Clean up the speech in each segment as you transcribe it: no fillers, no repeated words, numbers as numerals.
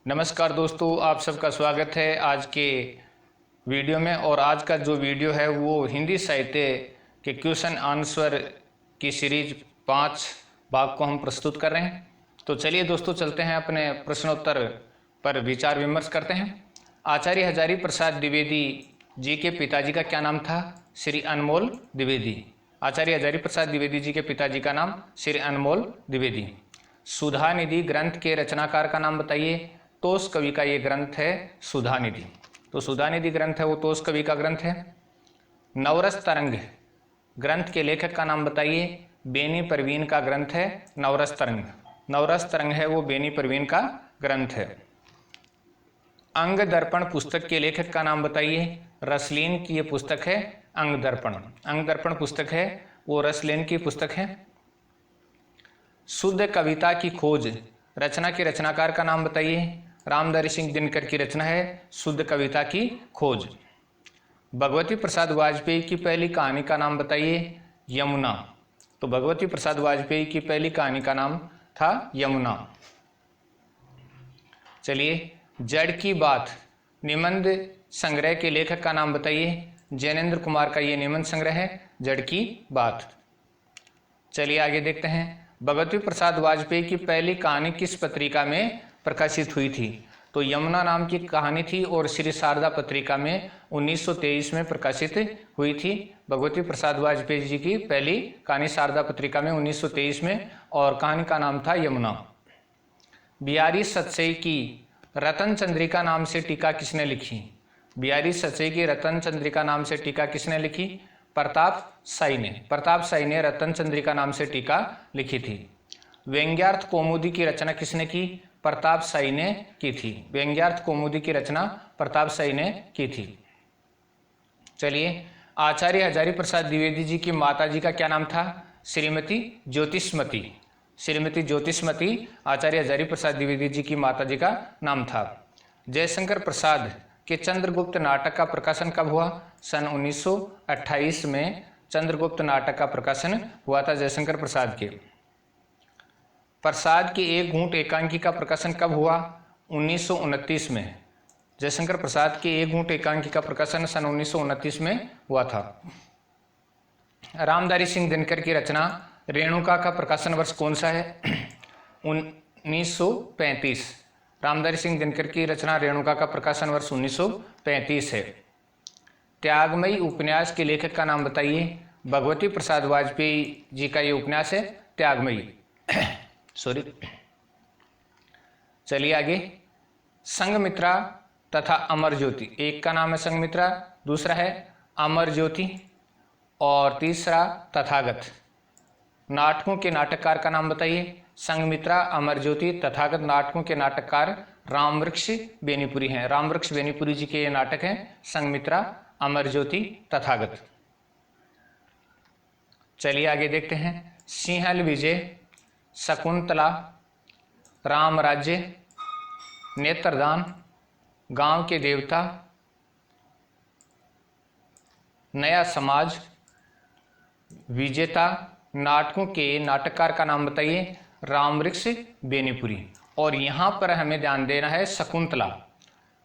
नमस्कार दोस्तों, आप सबका स्वागत है आज के वीडियो में। और आज का जो वीडियो है वो हिंदी साहित्य के क्वेश्चन आंसर की सीरीज 5 भाग को हम प्रस्तुत कर रहे हैं। तो चलिए दोस्तों, चलते हैं अपने प्रश्नोत्तर पर विचार विमर्श करते हैं। आचार्य हजारी प्रसाद द्विवेदी जी के पिताजी का क्या नाम था? श्री अनमोल द्विवेदी। आचार्य हजारी प्रसाद द्विवेदी जी के पिताजी का नाम श्री अनमोल द्विवेदी। सुधा निधि ग्रंथ के रचनाकार का नाम बताइए। तोस कवि का ये ग्रंथ है सुधा निधि। तो सुधा निधि ग्रंथ है वो तोस कवि का ग्रंथ है। नवरस तरंग ग्रंथ के लेखक का नाम बताइए। बेनी परवीन का ग्रंथ है नवरस तरंग। नवरस तरंग है वो बेनी परवीन का ग्रंथ है। अंग दर्पण पुस्तक के लेखक का नाम बताइए। रसलीन की ये पुस्तक है अंग दर्पण। अंग दर्पण पुस्तक है वो रसलीन की पुस्तक है। शुद्ध कविता की खोज रचना के रचनाकार का नाम बताइए। रामधारी सिंह दिनकर की रचना है शुद्ध कविता की खोज। भगवती प्रसाद वाजपेयी की पहली कहानी का नाम बताइए। यमुना। तो भगवती प्रसाद वाजपेयी की पहली कहानी का नाम था यमुना। चलिए, जड़ की बात निबंध संग्रह के लेखक का नाम बताइए। जैनेन्द्र कुमार का ये निबंध संग्रह है जड़ की बात। चलिए आगे देखते हैं। भगवती प्रसाद वाजपेयी की पहली कहानी किस पत्रिका में प्रकाशित हुई थी? तो यमुना नाम की कहानी थी और श्री शारदा पत्रिका में 1923 में प्रकाशित हुई थी। भगवती प्रसाद वाजपेयी जी की पहली कहानी शारदा पत्रिका में 1923 में, और कहानी का नाम था यमुना। बिहारी सतसई की रतन चंद्रिका नाम से टीका किसने लिखी? बिहारी सतसई की रतन चंद्रिका नाम से टीका किसने लिखी? प्रताप साई ने। प्रताप साई ने रतन चंद्रिका नाम से टीका लिखी थी। व्यंग्यार्थ कौमुदी की रचना किसने की? प्रताप साई ने की थी। व्यंग्यार्थ कौमुदी की रचना प्रताप साई ने की थी। चलिए, आचार्य हजारी प्रसाद द्विवेदी जी की माता जी का क्या नाम था? श्रीमती ज्योतिष्मती। श्रीमती ज्योतिष्मती आचार्य हजारी प्रसाद द्विवेदी जी की माता जी का नाम था। जयशंकर प्रसाद के चंद्रगुप्त नाटक का प्रकाशन कब हुआ? सन 1928 में चंद्रगुप्त नाटक का प्रकाशन हुआ था जयशंकर प्रसाद के। प्रसाद की एक घूंट एकांकी का प्रकाशन कब हुआ? 1929 में। जयशंकर प्रसाद की एक घूंट एकांकी का प्रकाशन सन 1929 में हुआ था। रामधारी सिंह दिनकर की रचना रेणुका का प्रकाशन वर्ष कौन सा है? 1935। रामधारी सिंह दिनकर की रचना रेणुका का प्रकाशन वर्ष 1935 है। त्यागमयी उपन्यास के लेखक का नाम बताइए। भगवती प्रसाद वाजपेयी जी का ये उपन्यास है त्यागमयी। सॉरी। चलिए आगे। संघमित्रा तथा अमर ज्योति, एक का नाम है संघमित्रा, दूसरा है अमर ज्योति और तीसरा तथागत। नाटकों के नाटककार का नाम बताइए। संघमित्रा, अमर ज्योति, तथागत नाटकों के नाटककार रामवृक्ष बेनीपुरी हैं। रामवृक्ष बेनीपुरी जी के ये नाटक हैं संघमित्रा, अमर ज्योति, तथागत। चलिए आगे देखते हैं। सिंहल विजय, शकुंतला, राम राज्य, नेत्रदान, गांव के देवता, नया समाज, विजेता नाटकों के नाटककार का नाम बताइए। रामवृक्ष बेनीपुरी। और यहाँ पर हमें ध्यान देना है शकुंतला।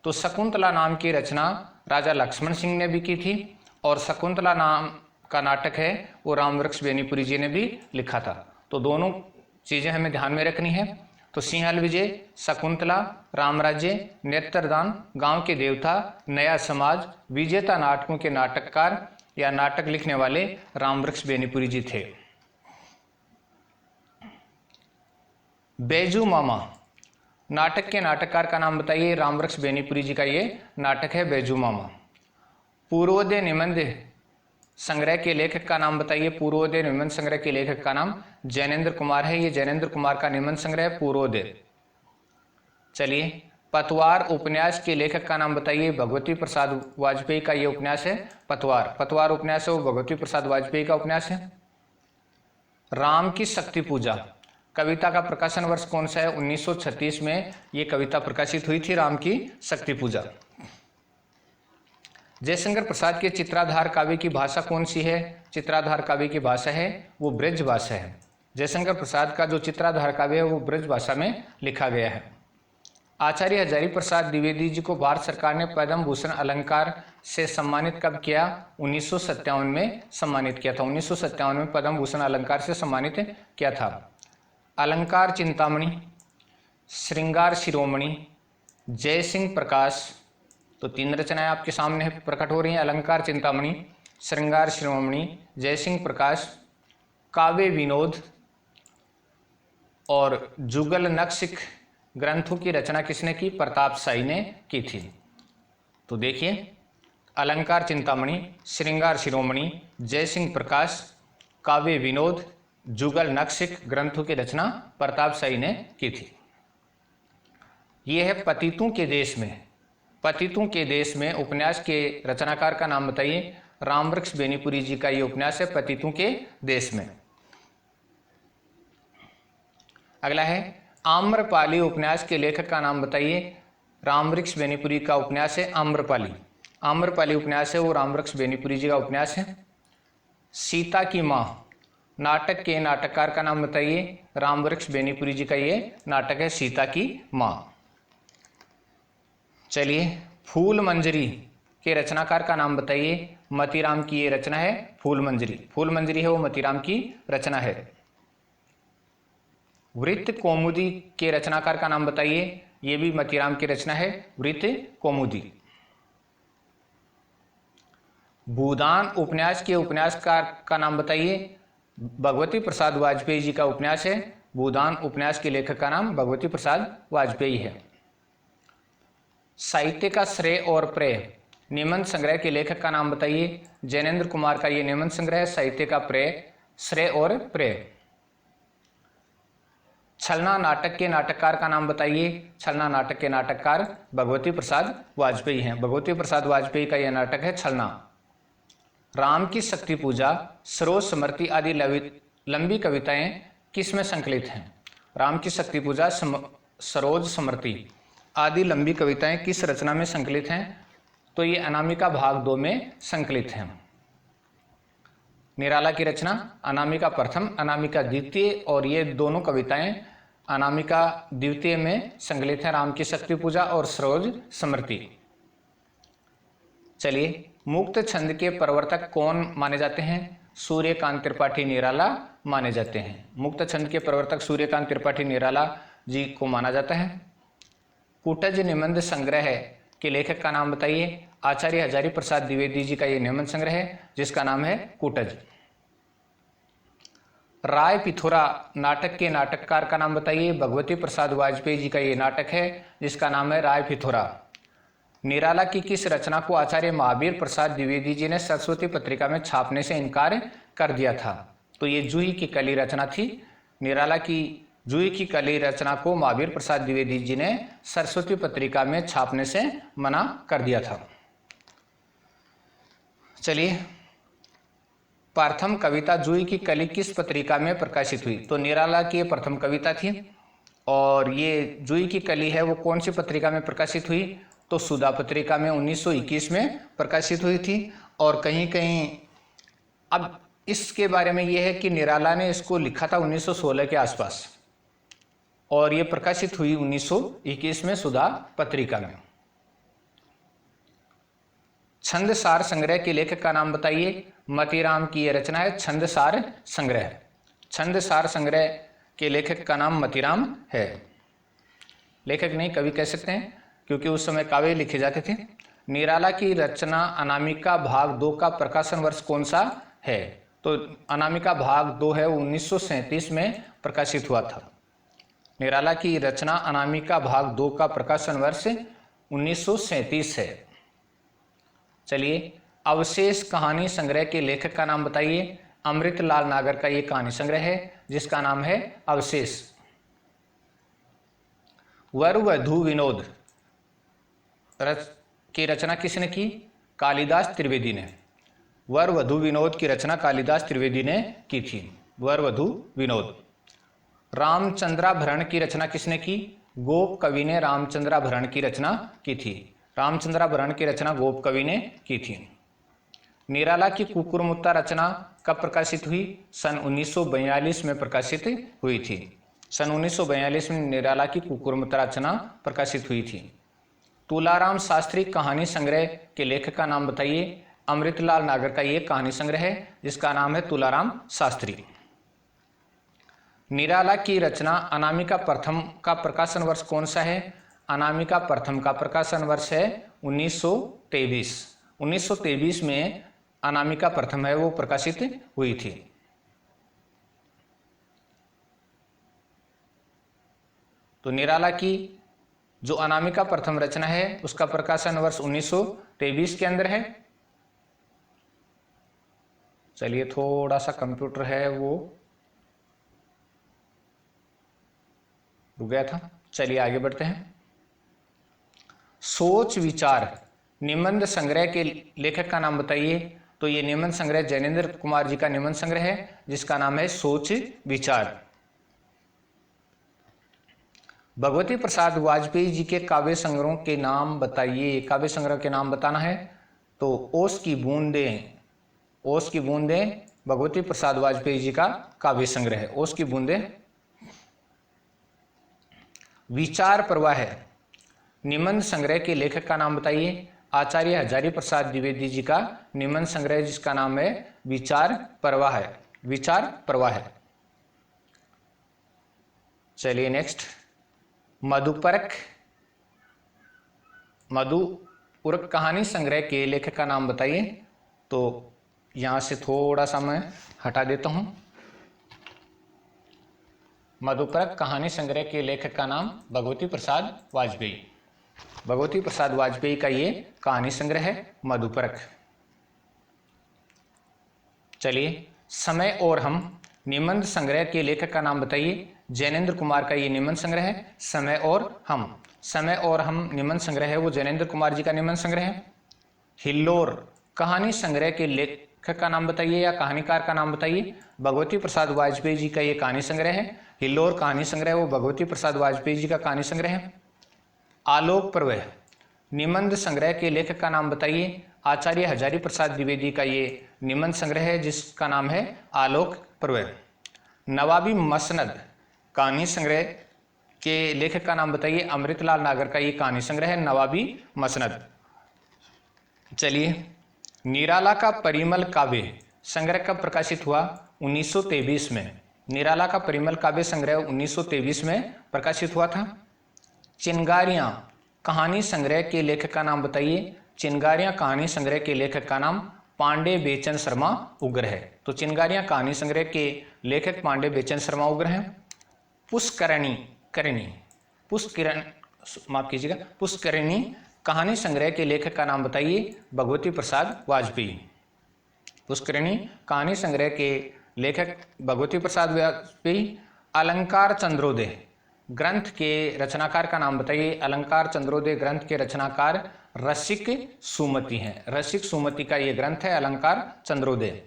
तो शकुंतला नाम की रचना राजा लक्ष्मण सिंह ने भी की थी और शकुंतला नाम का नाटक है वो रामवृक्ष बेनीपुरी जी ने भी लिखा था। तो दोनों चीज़ें हमें ध्यान में रखनी है। तो सिंहल विजय, शकुंतला, रामराज्य, नेत्रदान, गांव के देवता, नया समाज, विजेता नाटकों के नाटककार या नाटक लिखने वाले रामवृक्ष बेनीपुरी जी थे। बैजू मामा नाटक के नाटककार का नाम बताइए। रामवृक्ष बेनीपुरी जी का ये नाटक है बैजू मामा। पूर्वोदय निबंध संग्रह के लेखक का नाम बताइए। पूर्वोदय निबंध संग्रह के लेखक का नाम जैनेन्द्र कुमार है। ये जैनेन्द्र कुमार का निबंध संग्रह है पूर्वोदय। चलिए, पतवार उपन्यास के लेखक का नाम बताइए। भगवती प्रसाद वाजपेयी का ये उपन्यास है पतवार। पतवार उपन्यास है वो भगवती प्रसाद वाजपेयी का उपन्यास है। राम की शक्ति पूजा कविता का प्रकाशन वर्ष कौन सा है? 1936 में ये कविता प्रकाशित हुई थी राम की शक्ति पूजा। जयशंकर प्रसाद के चित्राधार काव्य की भाषा कौन सी है? चित्राधार काव्य की भाषा है वो ब्रज भाषा है। जयशंकर प्रसाद का जो चित्राधार काव्य है वो ब्रज भाषा में लिखा गया है। आचार्य हजारी प्रसाद द्विवेदी जी को भारत सरकार ने पद्म भूषण अलंकार से सम्मानित कब किया? 1957 में सम्मानित किया था। 1957 में पद्म भूषण अलंकार से सम्मानित किया था। अलंकार चिंतामणि, श्रृंगार शिरोमणि, जय सिंह प्रकाश, तो 3 रचनाएं आपके सामने प्रकट हो रही हैं। अलंकार चिंतामणि, श्रृंगार शिरोमणि, जय सिंह प्रकाश। काव्य विनोद और जुगल नक्शिक ग्रंथों की रचना किसने की? प्रताप शाही ने की थी। तो देखिए, अलंकार चिंतामणि, श्रृंगार शिरोमणि, जय सिंह प्रकाश, काव्य विनोद, जुगल नक्शिक ग्रंथों की रचना प्रताप शाही ने की थी। यह है पतितों के देश में। पतितों के देश में उपन्यास के रचनाकार का नाम बताइए। रामवृक्ष बेनीपुरी जी का ये उपन्यास है, पतितों के देश में। अगला है आम्रपाली उपन्यास के लेखक का नाम बताइए। रामवृक्ष बेनीपुरी का उपन्यास है आम्रपाली। आम्रपाली उपन्यास है वो रामवृक्ष बेनीपुरी जी का उपन्यास है। सीता की माँ नाटक के नाटककार का नाम बताइए। रामवृक्ष बेनीपुरी जी का ये नाटक है सीता की माँ। चलिए, फूल मंजरी के रचनाकार का नाम बताइए। मतीराम की ये रचना है फूल मंजरी। फूल मंजरी है वो मतीराम की रचना है। वृत्त कौमुदी के रचनाकार का नाम बताइए। ये भी मतीराम की रचना है, वृत्त कौमुदी। भूदान उपन्यास के उपन्यासकार का नाम बताइए। भगवती प्रसाद वाजपेयी जी का उपन्यास है। भूदान उपन्यास के लेखक का नाम भगवती प्रसाद वाजपेयी है। साहित्य का श्रेय और प्रेय निबंध संग्रह के लेखक का नाम बताइए। जैनेन्द्र कुमार का ये निबंध संग्रह है, साहित्य का प्रेय, श्रेय और प्रेय। छलना नाटक के नाटककार का नाम बताइए। छलना नाटक के नाटककार भगवती प्रसाद वाजपेयी हैं। भगवती प्रसाद वाजपेयी का यह नाटक है छलना। राम की शक्ति पूजा, सरोज समृति आदि लंबी कविताएं किस में संकलित हैं? राम की शक्ति पूजा, सरोज समृति आदि लंबी कविताएं किस रचना में संकलित हैं? तो ये अनामिका भाग 2 में संकलित हैं। निराला की रचना अनामिका प्रथम, अनामिका द्वितीय, और ये दोनों कविताएं अनामिका द्वितीय में संकलित हैं, राम की शक्ति पूजा और सरोज समृति। चलिए, मुक्त छंद के प्रवर्तक कौन माने जाते हैं? सूर्यकांत त्रिपाठी निराला माने जाते हैं। मुक्त छंद के प्रवर्तक सूर्यकांत त्रिपाठी निराला जी को माना जाता है। कूटज निबंध संग्रह के लेखक का नाम बताइए। आचार्य हजारी प्रसाद द्विवेदी जी का ये निबंध संग्रह है जिसका नाम है कूटज। राय पिथोरा नाटक के नाटककार का नाम बताइए। भगवती प्रसाद वाजपेयी जी का ये नाटक है जिसका नाम है राय पिथोरा। निराला की किस रचना को आचार्य महावीर प्रसाद द्विवेदी जी ने सरस्वती पत्रिका में छापने से इनकार कर दिया था? तो ये जूही की कली रचना थी। निराला की जूही की कली रचना को महावीर प्रसाद द्विवेदी जी ने सरस्वती पत्रिका में छापने से मना कर दिया था। चलिए, प्रथम कविता जूही की कली किस पत्रिका में प्रकाशित हुई? तो निराला की प्रथम कविता थी और ये जूही की कली है वो कौन सी पत्रिका में प्रकाशित हुई? तो सुधा पत्रिका में 1921 में प्रकाशित हुई थी। और कहीं कहीं अब इसके बारे में यह है कि निराला ने इसको लिखा था 1916 के आसपास और ये प्रकाशित हुई 1921 में सुधा पत्रिका में। छंदसार संग्रह के लेखक का नाम बताइए। मतीराम की यह रचना है छंदसार संग्रह। छंदसार संग्रह के लेखक का नाम मतीराम है। लेखक नहीं, कवि कह सकते हैं क्योंकि उस समय काव्य लिखे जाते थे। निराला की रचना अनामिका भाग 2 का प्रकाशन वर्ष कौन सा है? तो अनामिका भाग 2 है वो 1937 में प्रकाशित हुआ था। निराला की रचना अनामिका भाग 2 का प्रकाशन वर्ष 1937 है। चलिए, अवशेष कहानी संग्रह के लेखक का नाम बताइए। अमृतलाल नागर का ये कहानी संग्रह है जिसका नाम है अवशेष। वर वधू विनोद की रचना किसने की? कालिदास त्रिवेदी ने। वर वधू विनोद की रचना कालिदास त्रिवेदी ने की थी। वर वधू विनोद। रामचंद्राभरण की रचना किसने की? गोप कवि ने रामचंद्राभरण की रचना की थी। रामचंद्राभरण की रचना गोप कवि ने की थी। निराला की कुकुरमुत्ता रचना कब प्रकाशित हुई? सन 1942 में प्रकाशित हुई थी। सन 1942 में निराला की कुकुरमुत्ता रचना प्रकाशित हुई थी। तुलाराम शास्त्री कहानी संग्रह के लेखक का नाम बताइए। अमृतलाल नागर का ये कहानी संग्रह है जिसका नाम है तुलाराम शास्त्री। निराला की रचना अनामिका प्रथम का प्रकाशन वर्ष कौन सा है? अनामिका प्रथम का प्रकाशन वर्ष है 1923। 1923 में अनामिका प्रथम है वो प्रकाशित हुई थी। तो निराला की जो अनामिका प्रथम रचना है उसका प्रकाशन वर्ष 1923 के अंदर है। चलिए, थोड़ा सा कंप्यूटर है वो रुक गया था। चलिए आगे बढ़ते हैं। सोच विचार निबंध संग्रह के लेखक का नाम बताइए। तो ये निबंध संग्रह जैनेन्द्र कुमार जी का निबंध संग्रह है जिसका नाम है सोच विचार। भगवती प्रसाद वाजपेयी जी के काव्य संग्रहों के नाम बताइए। काव्य संग्रह के नाम बताना है। तो ओस की बूंदें, ओस की बूंदें भगवती प्रसाद वाजपेयी जी का काव्य संग्रह है, ओस की बूंदें। विचार प्रवाह निबंध संग्रह के लेखक का नाम बताइए। आचार्य हजारी प्रसाद द्विवेदी जी का निबंध संग्रह जिसका नाम है विचार प्रवाह, विचार प्रवाह। चलिए नेक्स्ट, मधुपर्क, मधुपर्क कहानी संग्रह के लेखक का नाम बताइए। तो यहां से थोड़ा सा मैं हटा देता हूं। मधुपर्क कहानी संग्रह के लेखक का नाम भगवती प्रसाद वाजपेयी। भगवती प्रसाद वाजपेयी का ये कहानी संग्रह है मधुपर्क। चलिए, समय और हम निबंध संग्रह के लेखक का नाम बताइए। जैनेन्द्र कुमार का ये निबंध संग्रह है समय और हम। समय और हम निबंध संग्रह है वो जैनेन्द्र कुमार जी का निबंध संग्रह है। हिल्लोर कहानी संग्रह के लेखक का नाम बताइए या कहानीकार का नाम बताइए। भगवती प्रसाद वाजपेयी जी का ये कहानी संग्रह है। हिल्लोर कहानी संग्रह वो भगवती प्रसाद वाजपेयी जी का कहानी संग्रह है। आलोक पर्व निबंध संग्रह के लेखक का नाम बताइए। आचार्य हजारी प्रसाद द्विवेदी का ये निबंध संग्रह है जिसका नाम है आलोक पर्व। नवाबी मसनद कहानी संग्रह के लेखक का नाम बताइए। अमृतलाल नागर का ये कहानी संग्रह है नवाबी मसनद। चलिए, निराला का परिमल काव्य संग्रह कब प्रकाशित हुआ? 1923 में। निराला का परिमल काव्य संग्रह 1923 में प्रकाशित हुआ था। चिंगारियां कहानी संग्रह के लेखक का नाम बताइए। चिंगारियां कहानी संग्रह के लेखक का नाम पांडे बेचन शर्मा उग्र है। तो चिंगारियां कहानी संग्रह के लेखक पांडे बेचन शर्मा उग्र हैं। पुष्करणी पुष्करणी कहानी संग्रह के लेखक का नाम बताइए। भगवती प्रसाद वाजपेयी। पुष्करणी कहानी संग्रह के लेखक भगवती प्रसाद वाजपेयी। अलंकार चंद्रोदय ग्रंथ के रचनाकार का नाम बताइए। अलंकार चंद्रोदय ग्रंथ के रचनाकार रसिक सुमति हैं। रसिक सुमति का ये ग्रंथ है अलंकार चंद्रोदय।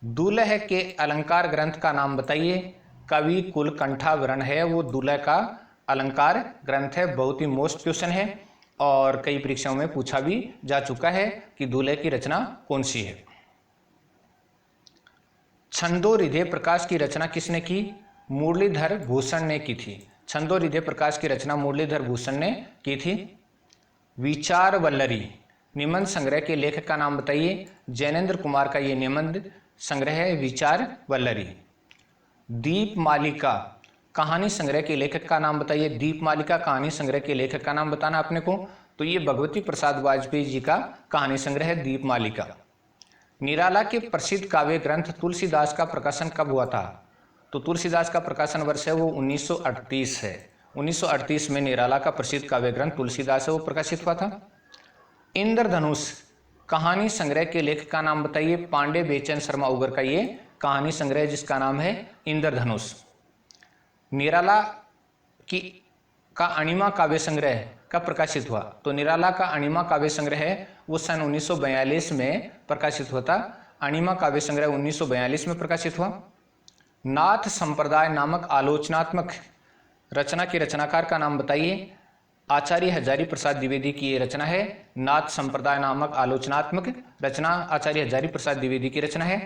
दुलह के अलंकार ग्रंथ का नाम बताइए। कवि कुलकंठावरण है वो दुलह का अलंकार ग्रंथ है। बहुत ही मोस्ट क्वेश्चन है और कई परीक्षाओं में पूछा भी जा चुका है कि दुलह की रचना कौन सी है। छंदोहृदय प्रकाश की रचना किसने की? मुरलीधर भूषण ने की थी। छंदोहृदय प्रकाश की रचना मुरलीधर भूषण ने की थी। विचार वल्लरी निबंध संग्रह के लेखक का नाम बताइए। जैनेन्द्र कुमार का ये निबंध संग्रह है विचार वल्लरी। दीपमालिका कहानी संग्रह के लेखक का नाम बताइए। दीपमालिका कहानी संग्रह के लेखक का नाम बताना अपने को। तो ये भगवती प्रसाद वाजपेयी जी का कहानी संग्रह है दीपमालिका। निराला के प्रसिद्ध काव्य ग्रंथ तुलसीदास का प्रकाशन कब हुआ था? तो तुलसीदास का प्रकाशन वर्ष है वो 1938 है। 1938 में निराला का प्रसिद्ध काव्य ग्रंथ तुलसीदास है वो प्रकाशित हुआ था। इंद्रधनुष कहानी संग्रह के लेखक का नाम बताइए। पांडे बेचन शर्मा उगर का ये कहानी संग्रह जिसका नाम है इंद्रधनुष। निराला की का अणिमा काव्य संग्रह कब प्रकाशित हुआ? तो निराला का अणिमा काव्य संग्रह है वो सन 1942 में प्रकाशित हुआ था। अणिमा काव्य संग्रह 1942 में प्रकाशित हुआ। नाथ संप्रदाय नामक आलोचनात्मक रचना के रचनाकार का नाम बताइए। आचार्य हजारी प्रसाद द्विवेदी की ये रचना है। नाथ संप्रदाय नामक आलोचनात्मक रचना आचार्य हजारी प्रसाद द्विवेदी की रचना है।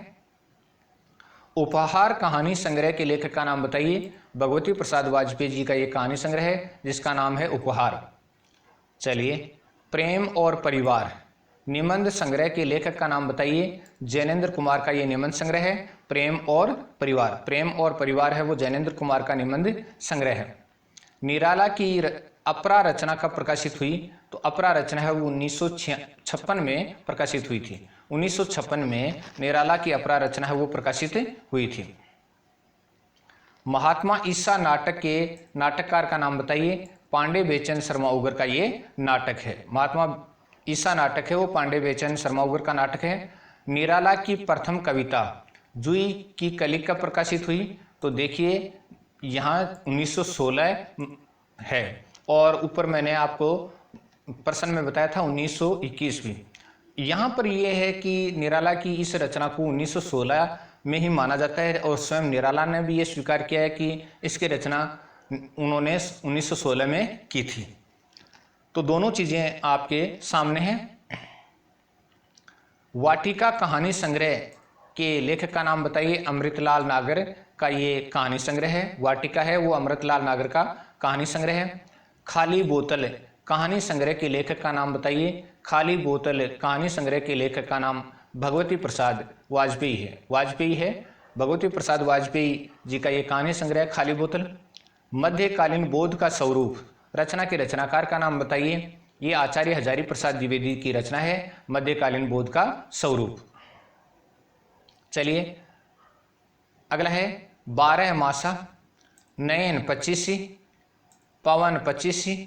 उपहार कहानी संग्रह के लेखक का नाम बताइए। भगवती प्रसाद वाजपेयी जी का ये कहानी संग्रह है जिसका नाम है उपहार। चलिए, प्रेम और परिवार निबंध संग्रह के लेखक का नाम बताइए। जैनेन्द्र कुमार का ये निबंध संग्रह है प्रेम और परिवार। प्रेम और परिवार है वो जैनेन्द्र कुमार का निबंध संग्रह है। निराला की अपरा रचना कब प्रकाशित हुई? तो अपरा रचना है वो 1956 में प्रकाशित हुई थी। 1956 में निराला की अपरा रचना है वो प्रकाशित हुई थी। महात्मा ईसा नाटक के नाटककार का नाम बताइए। पांडे बेचन शर्मा उगर का ये नाटक है। महात्मा ईसा नाटक है वो पांडे बेचन शर्मा उगर का नाटक है। निराला की प्रथम कविता जुई की कली कब प्रकाशित हुई? तो देखिए यहाँ 1916 है और ऊपर मैंने आपको प्रश्न में बताया था 1921 भी। यहाँ पर यह है कि निराला की इस रचना को 1916 में ही माना जाता है और स्वयं निराला ने भी ये स्वीकार किया है कि इसकी रचना उन्होंने 1916 में की थी। तो दोनों चीजें आपके सामने हैं। वाटिका कहानी संग्रह के लेखक का नाम बताइए। अमृतलाल नागर का ये कहानी संग्रह है। वाटिका है वो अमृतलाल नागर का कहानी संग्रह है। खाली बोतल कहानी संग्रह के लेखक का नाम बताइए। खाली बोतल कहानी संग्रह के लेखक का नाम भगवती प्रसाद वाजपेयी है। वाजपेयी है भगवती प्रसाद वाजपेयी जी का ये कहानी संग्रह खाली बोतल। मध्यकालीन बोध का स्वरूप रचना के रचनाकार का नाम बताइए। ये आचार्य हजारी प्रसाद द्विवेदी की रचना है मध्यकालीन बोध का स्वरूप। चलिए अगला है 12 मासा, नयन 25, पवन 25,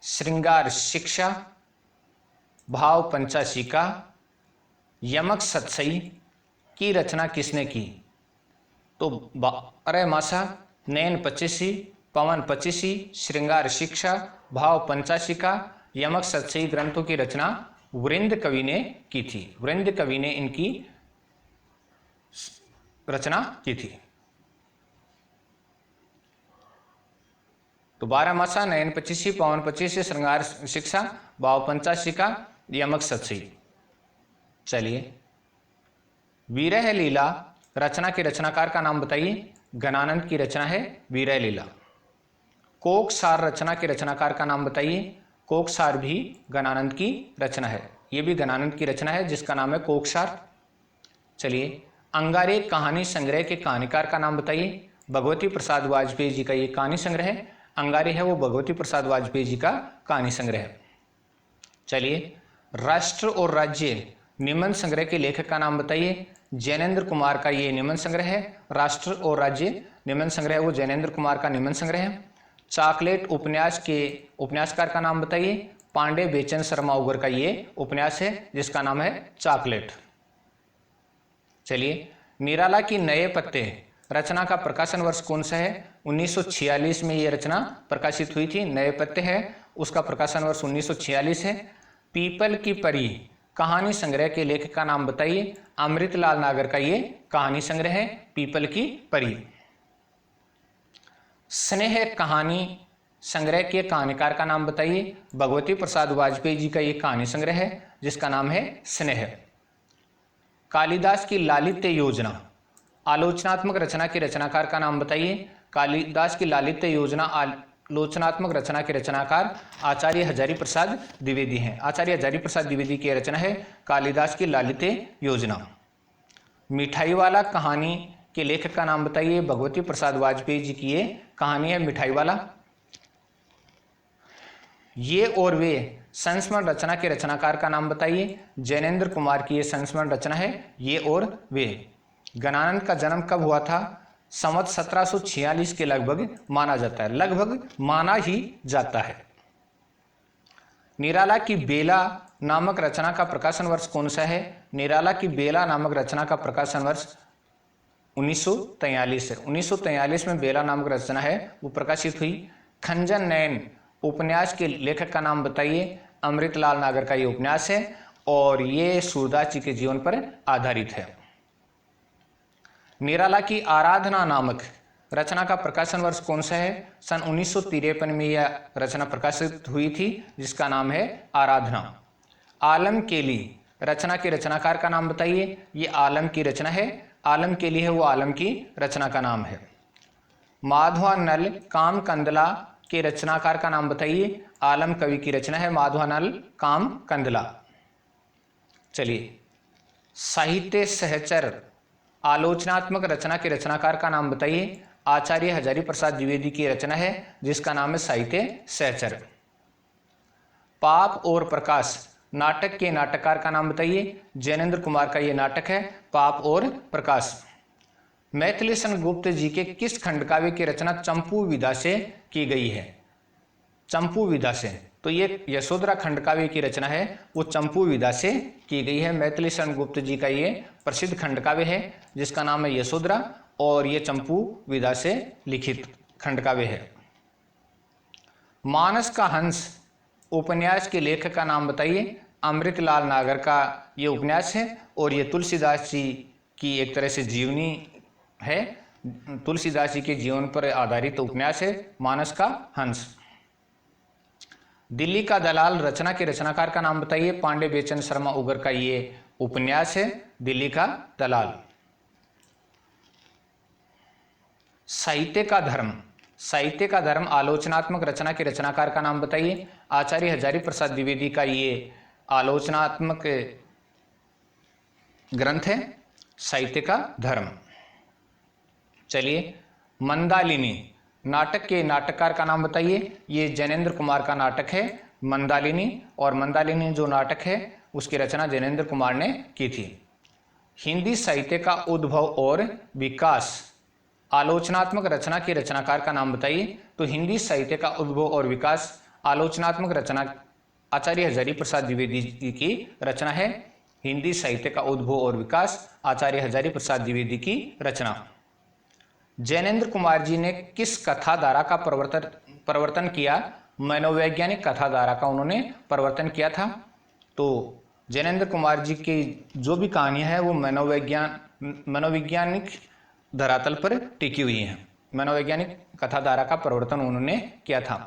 श्रृंगार शिक्षा, भाव 85 का यमक सतसई की रचना किसने की? तो 12 मासा, नयन 25, पवन 25, श्रृंगार शिक्षा, भाव 85 का यमक सतसई ग्रंथों की रचना वृंद कवि ने की थी। वृंद कवि ने इनकी रचना की थी। तो 12 मासा, नयन 25, पवन 25, श्रृंगार शिक्षा, भाव 85 का यमक सतसई। चलिए, विरह लीला रचना के रचनाकार का नाम बताइए। गणानंद की रचना है विरह लीला। कोकसार रचना के रचनाकार का नाम बताइए। कोकसार भी गणानंद की रचना है। यह भी गणानंद की रचना है जिसका नाम है कोकसार। चलिए, अंगारे कहानी संग्रह के कहानीकार का नाम बताइए। भगवती प्रसाद वाजपेयी जी का ये कहानी संग्रह है। अंगारे है वो भगवती प्रसाद वाजपेयी जी का कहानी संग्रह है। चलिए, राष्ट्र और राज्य निबंध संग्रह के लेखक का नाम बताइए। जैनेन्द्र कुमार का ये निबंध संग्रह है। राष्ट्र और राज्य निबंध संग्रह वो जैनेन्द्र कुमार का निबंध संग्रह है। चॉकलेट उपन्यास के उपन्यासकार का नाम बताइए। पांडे बेचन शर्मा उगर का ये उपन्यास है जिसका नाम है चॉकलेट। चलिए, निराला की नए पत्ते रचना का प्रकाशन वर्ष कौन सा है? 1946 में ये रचना प्रकाशित हुई थी। नए पत्ते है उसका प्रकाशन वर्ष 1946 है। पीपल की परी कहानी संग्रह के लेखक का नाम बताइए। अमृतलाल नागर का ये कहानी संग्रह है पीपल की परी। स्नेह कहानी संग्रह के कहानीकार का नाम बताइए। भगवती प्रसाद वाजपेयी जी का ये कहानी संग्रह है जिसका नाम है स्नेह। कालिदास की लालित्य योजना आलोचनात्मक रचना के रचनाकार का नाम बताइए। कालिदास की लालित्य योजना आलोचनात्मक रचना के रचनाकार आचार्य हजारी प्रसाद द्विवेदी हैं। आचार्य हजारी प्रसाद द्विवेदी की रचना है कालिदास की लालित्य योजना। मिठाई वाला कहानी के लेखक का नाम बताइए। भगवती प्रसाद वाजपेयी जी की ये कहानी है मिठाई वाला। ये और वे संस्मरण रचना के रचनाकार का नाम बताइए। जैनेन्द्र कुमार की ये संस्मरण रचना है ये और वे। गणानंद का जन्म कब हुआ था? संवत 1746 के लगभग माना जाता है। लगभग माना ही जाता है। निराला की बेला नामक रचना का प्रकाशन वर्ष कौन सा है? निराला की बेला नामक रचना का प्रकाशन वर्ष 1943 है। 1943 में बेला नामक रचना है वो प्रकाशित हुई। खंजन नयन उपन्यास के लेखक का नाम बताइए। अमृतलाल नागर का ये उपन्यास है और ये सूरदास जी के जीवन पर आधारित है। निराला की आराधना नामक रचना का प्रकाशन वर्ष कौन सा है? सन 1953 में यह रचना प्रकाशित हुई थी जिसका नाम है आराधना। आलम केली रचना के रचनाकार का नाम बताइए। ये आलम की रचना है आलम के लिए है, वो आलम की रचना का नाम है। माधवानल काम कंदला के रचनाकार का नाम बताइए। आलम कवि की रचना है माधवानल काम कंदला। चलिए, साहित्य सहचर आलोचनात्मक रचना के रचनाकार का नाम बताइए। आचार्य हजारी प्रसाद द्विवेदी की रचना है जिसका नाम है साहित्य सहचर। पाप और प्रकाश नाटक के नाटककार का नाम बताइए। जैनेन्द्र कुमार का यह नाटक है पाप और प्रकाश। मैथिलीशन गुप्त जी के किस खंडकाव्य की रचना चंपू विधा से की गई है? चंपू विधा से, तो ये यशोधरा खंडकाव्य की रचना है वो चंपू विधा से की गई है। मैथिलीशन गुप्त जी का ये प्रसिद्ध खंडकाव्य है जिसका नाम है यशोधरा और ये चंपू विधा से लिखित खंडकाव्य है। मानस का हंस उपन्यास के लेखक का नाम बताइए। अमृतलाल नागर का ये उपन्यास है और ये तुलसीदास जी की एक तरह से जीवनी है। तुलसीदास जी के जीवन पर आधारित उपन्यास है मानस का हंस। दिल्ली का दलाल रचना के रचनाकार का नाम बताइए। पांडे बेचन शर्मा उगर का ये उपन्यास है दिल्ली का दलाल। साहित्य का धर्म, साहित्य का धर्म आलोचनात्मक रचना के रचनाकार का नाम बताइए। आचार्य हजारी प्रसाद द्विवेदी का ये आलोचनात्मक ग्रंथ है साहित्य का धर्म। चलिए, मंदालिनी नाटक के नाटककार का नाम बताइए। ये जैनेन्द्र कुमार का नाटक है मंदालिनी और मंदालिनी जो नाटक है उसकी रचना जैनेन्द्र कुमार ने की थी। हिंदी साहित्य का उद्भव और विकास आलोचनात्मक रचना के रचनाकार का नाम बताइए। तो हिंदी साहित्य का उद्भव और विकास आलोचनात्मक रचना आचार्य हजारी प्रसाद द्विवेदी जी की रचना है। हिंदी साहित्य का उद्भव और विकास आचार्य हजारी प्रसाद द्विवेदी की रचना। जैनेन्द्र कुमार जी ने किस कथा धारा का प्रवर्तन किया? मनोवैज्ञानिक कथा धारा का उन्होंने प्रवर्तन किया था। तो जैनेन्द्र कुमार जी की जो भी कहानियां हैं वो मनोवैज्ञानिक धरातल पर टिकी हुई हैं। मनोवैज्ञानिक कथा धारा का प्रवर्तन उन्होंने किया था।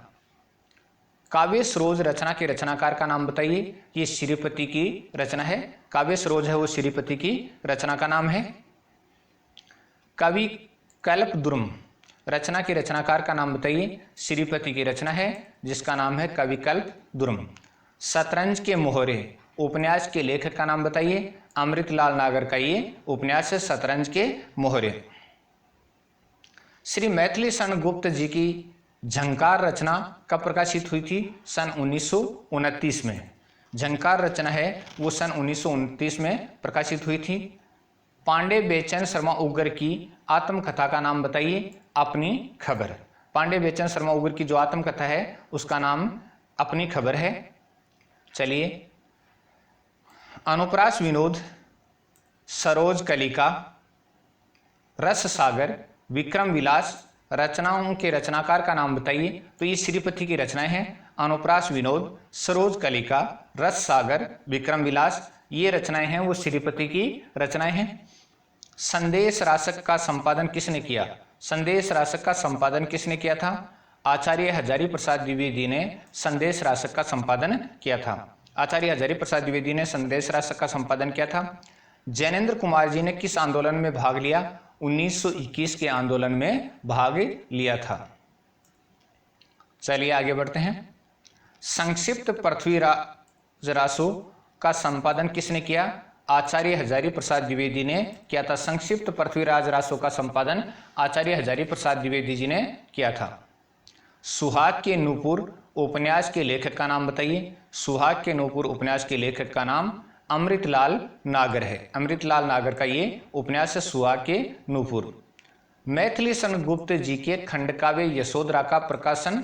काव्य सरोज रचना के रचनाकार का नाम बताइए। ये श्रीपति की रचना है। काव्य सरोज है वो श्रीपति की रचना का नाम है। कवि कल्प द्रुम रचना के रचनाकार का नाम बताइए। श्रीपति की रचना है जिसका नाम है कवि कल्प द्रुम। शतरंज के मोहरे उपन्यास के लेखक का नाम बताइए। अमृतलाल नागर का ये उपन्यास है शतरंज के मोहरे। श्री मैथिलीशन गुप्त जी की झंकार रचना कब प्रकाशित हुई थी? सन 1929 में। झंकार रचना है वो सन 1929 में प्रकाशित हुई थी। पांडे बेचन शर्मा उगर की आत्मकथा का नाम बताइए। अपनी खबर। पांडे बेचन शर्मा उगर की जो आत्मकथा है उसका नाम अपनी खबर है। चलिए, अनुप्रास विनोद, सरोज कलिका, रस सागर, विक्रम विलास रचनाओं के रचनाकार का नाम बताइए। तो ये श्रीपति की रचनाएं हैं। अनुप्रास विनोद, सरोज कलिका, रस सागर, विक्रम विलास ये रचनाएं हैं वो श्रीपति की रचनाएं हैं। संदेश रासक का संपादन किसने किया? संदेश रासक का संपादन किसने किया था? आचार्य हजारी प्रसाद द्विवेदी ने संदेश रासक का संपादन किया था। आचार्य हजारी प्रसाद द्विवेदी ने संदेश रासक का संपादन किया था। जैनेन्द्र कुमार जी ने किस आंदोलन में भाग लिया? 1921 के आंदोलन में भाग लिया था। चलिए आगे बढ़ते हैं। संक्षिप्त पृथ्वीराज रासो का संपादन किसने किया? आचार्य हजारी प्रसाद द्विवेदी ने किया था। संक्षिप्त पृथ्वीराज रासो का संपादन आचार्य हजारी प्रसाद द्विवेदी जी ने किया था। सुहाग के नूपुर उपन्यास के लेखक का नाम बताइए। सुहाग के नूपुर उपन्यास के लेखक का नाम अमृतलाल नागर है। अमृतलाल नागर का ये उपन्यास है सुहाग के नूपुर। मैथिलीशन गुप्त जी के खंडकाव्य यशोधरा का प्रकाशन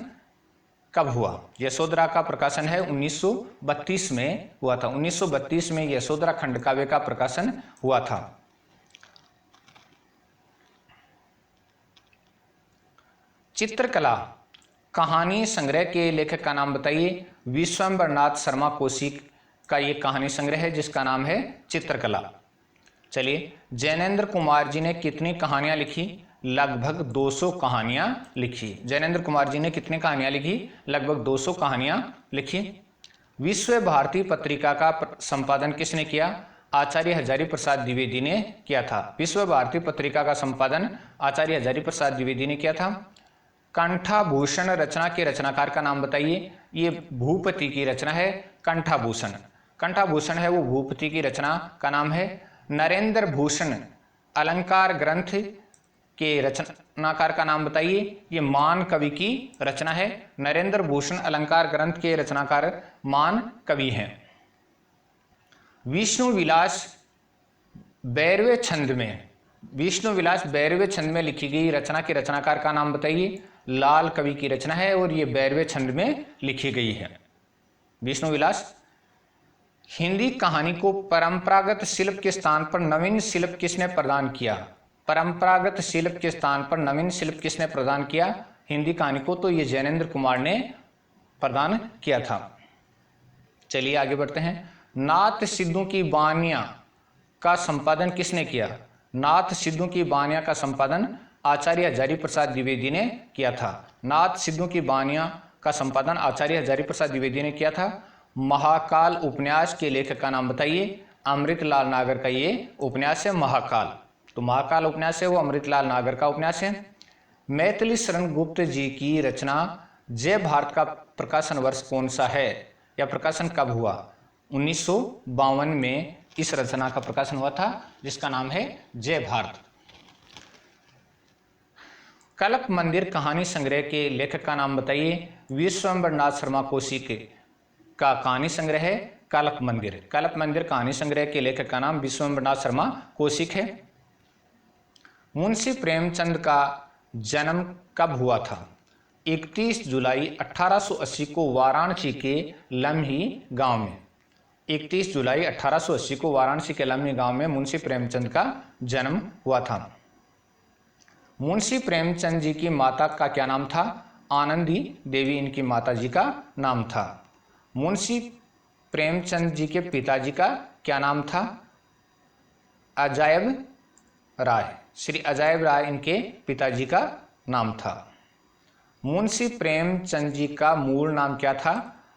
कब हुआ? यशोधरा का प्रकाशन है 1932 में हुआ था। 1932 में यशोधरा खंडकाव्य का प्रकाशन हुआ था। चित्रकला कहानी संग्रह के लेखक का नाम बताइए। विश्वम्भरनाथ शर्मा कौशिक का ये कहानी संग्रह है जिसका नाम है चित्रकला। चलिए, जैनेन्द्र कुमार जी ने कितनी कहानियां लिखी? लगभग 200 कहानियां लिखी। जैनेन्द्र कुमार जी ने कितनी कहानियां लिखी? लगभग 200 कहानियां लिखी। विश्व भारती पत्रिका का संपादन किसने किया? आचार्य हजारी प्रसाद द्विवेदी ने किया था। विश्व भारती पत्रिका का संपादन आचार्य हजारी प्रसाद द्विवेदी ने किया था। कंठाभूषण रचना के रचनाकार का नाम बताइए। ये भूपति की रचना है कंठाभूषण। कंठाभूषण है वो भूपति की रचना का नाम है। नरेंद्र भूषण अलंकार ग्रंथ के रचनाकार का नाम बताइए। ये मान कवि की रचना है। नरेंद्र भूषण अलंकार ग्रंथ के रचनाकार मान कवि हैं। विष्णु विलास बैरवे छंद में, विष्णु विलास बैरवे छंद में लिखी गई रचना के रचनाकार का नाम बताइए। लाल कवि की रचना है और ये बैरवे छंद में लिखी गई है विष्णु विलास। हिंदी कहानी को परंपरागत शिल्प के स्थान पर नवीन शिल्प किसने प्रदान किया? परंपरागत शिल्प के स्थान पर नवीन शिल्प किसने प्रदान किया हिंदी कहानी को? तो ये जैनेन्द्र कुमार ने प्रदान किया था। चलिए आगे बढ़ते हैं। नाथ सिद्धों की बानियां का संपादन किसने किया? नाथ सिद्धों की बानियां का संपादन आचार्य हजारी प्रसाद द्विवेदी ने किया था। नाथ सिद्धों की बानियां का संपादन आचार्य हजारी प्रसाद द्विवेदी ने किया था। महाकाल उपन्यास के लेखक का नाम बताइए। अमृतलाल नागर का ये उपन्यास है महाकाल। तो महाकाल उपन्यास है वो अमृतलाल नागर का उपन्यास है। मैथिली शरण गुप्त जी की रचना जय भारत का प्रकाशन वर्ष कौन सा है या प्रकाशन कब हुआ? 1952 में इस रचना का प्रकाशन हुआ था जिसका नाम है जय भारत। कल्प मंदिर कहानी संग्रह के लेखक का नाम बताइए। विश्वम्बर नाथ शर्मा कौशिक का कहानी संग्रह है कल्प मंदिर। कल्प मंदिर कहानी संग्रह के लेखक का नाम विश्वम्बर नाथ शर्मा कौशिक है। मुंशी प्रेमचंद का जन्म कब हुआ था? 31 जुलाई 1880 को वाराणसी के लम्ही गांव में। 31 जुलाई 1880 को वाराणसी के लम्ही गांव में मुंशी प्रेमचंद का जन्म हुआ था। मुंशी प्रेमचंद जी की माता का क्या नाम था? आनंदी देवी इनकी माता जी का नाम था। मुंशी प्रेमचंद जी के पिताजी का क्या नाम था? अजायब राय। श्री अजायब राय इनके पिताजी का नाम था। मुंशी प्रेमचंद जी का मूल नाम क्या था?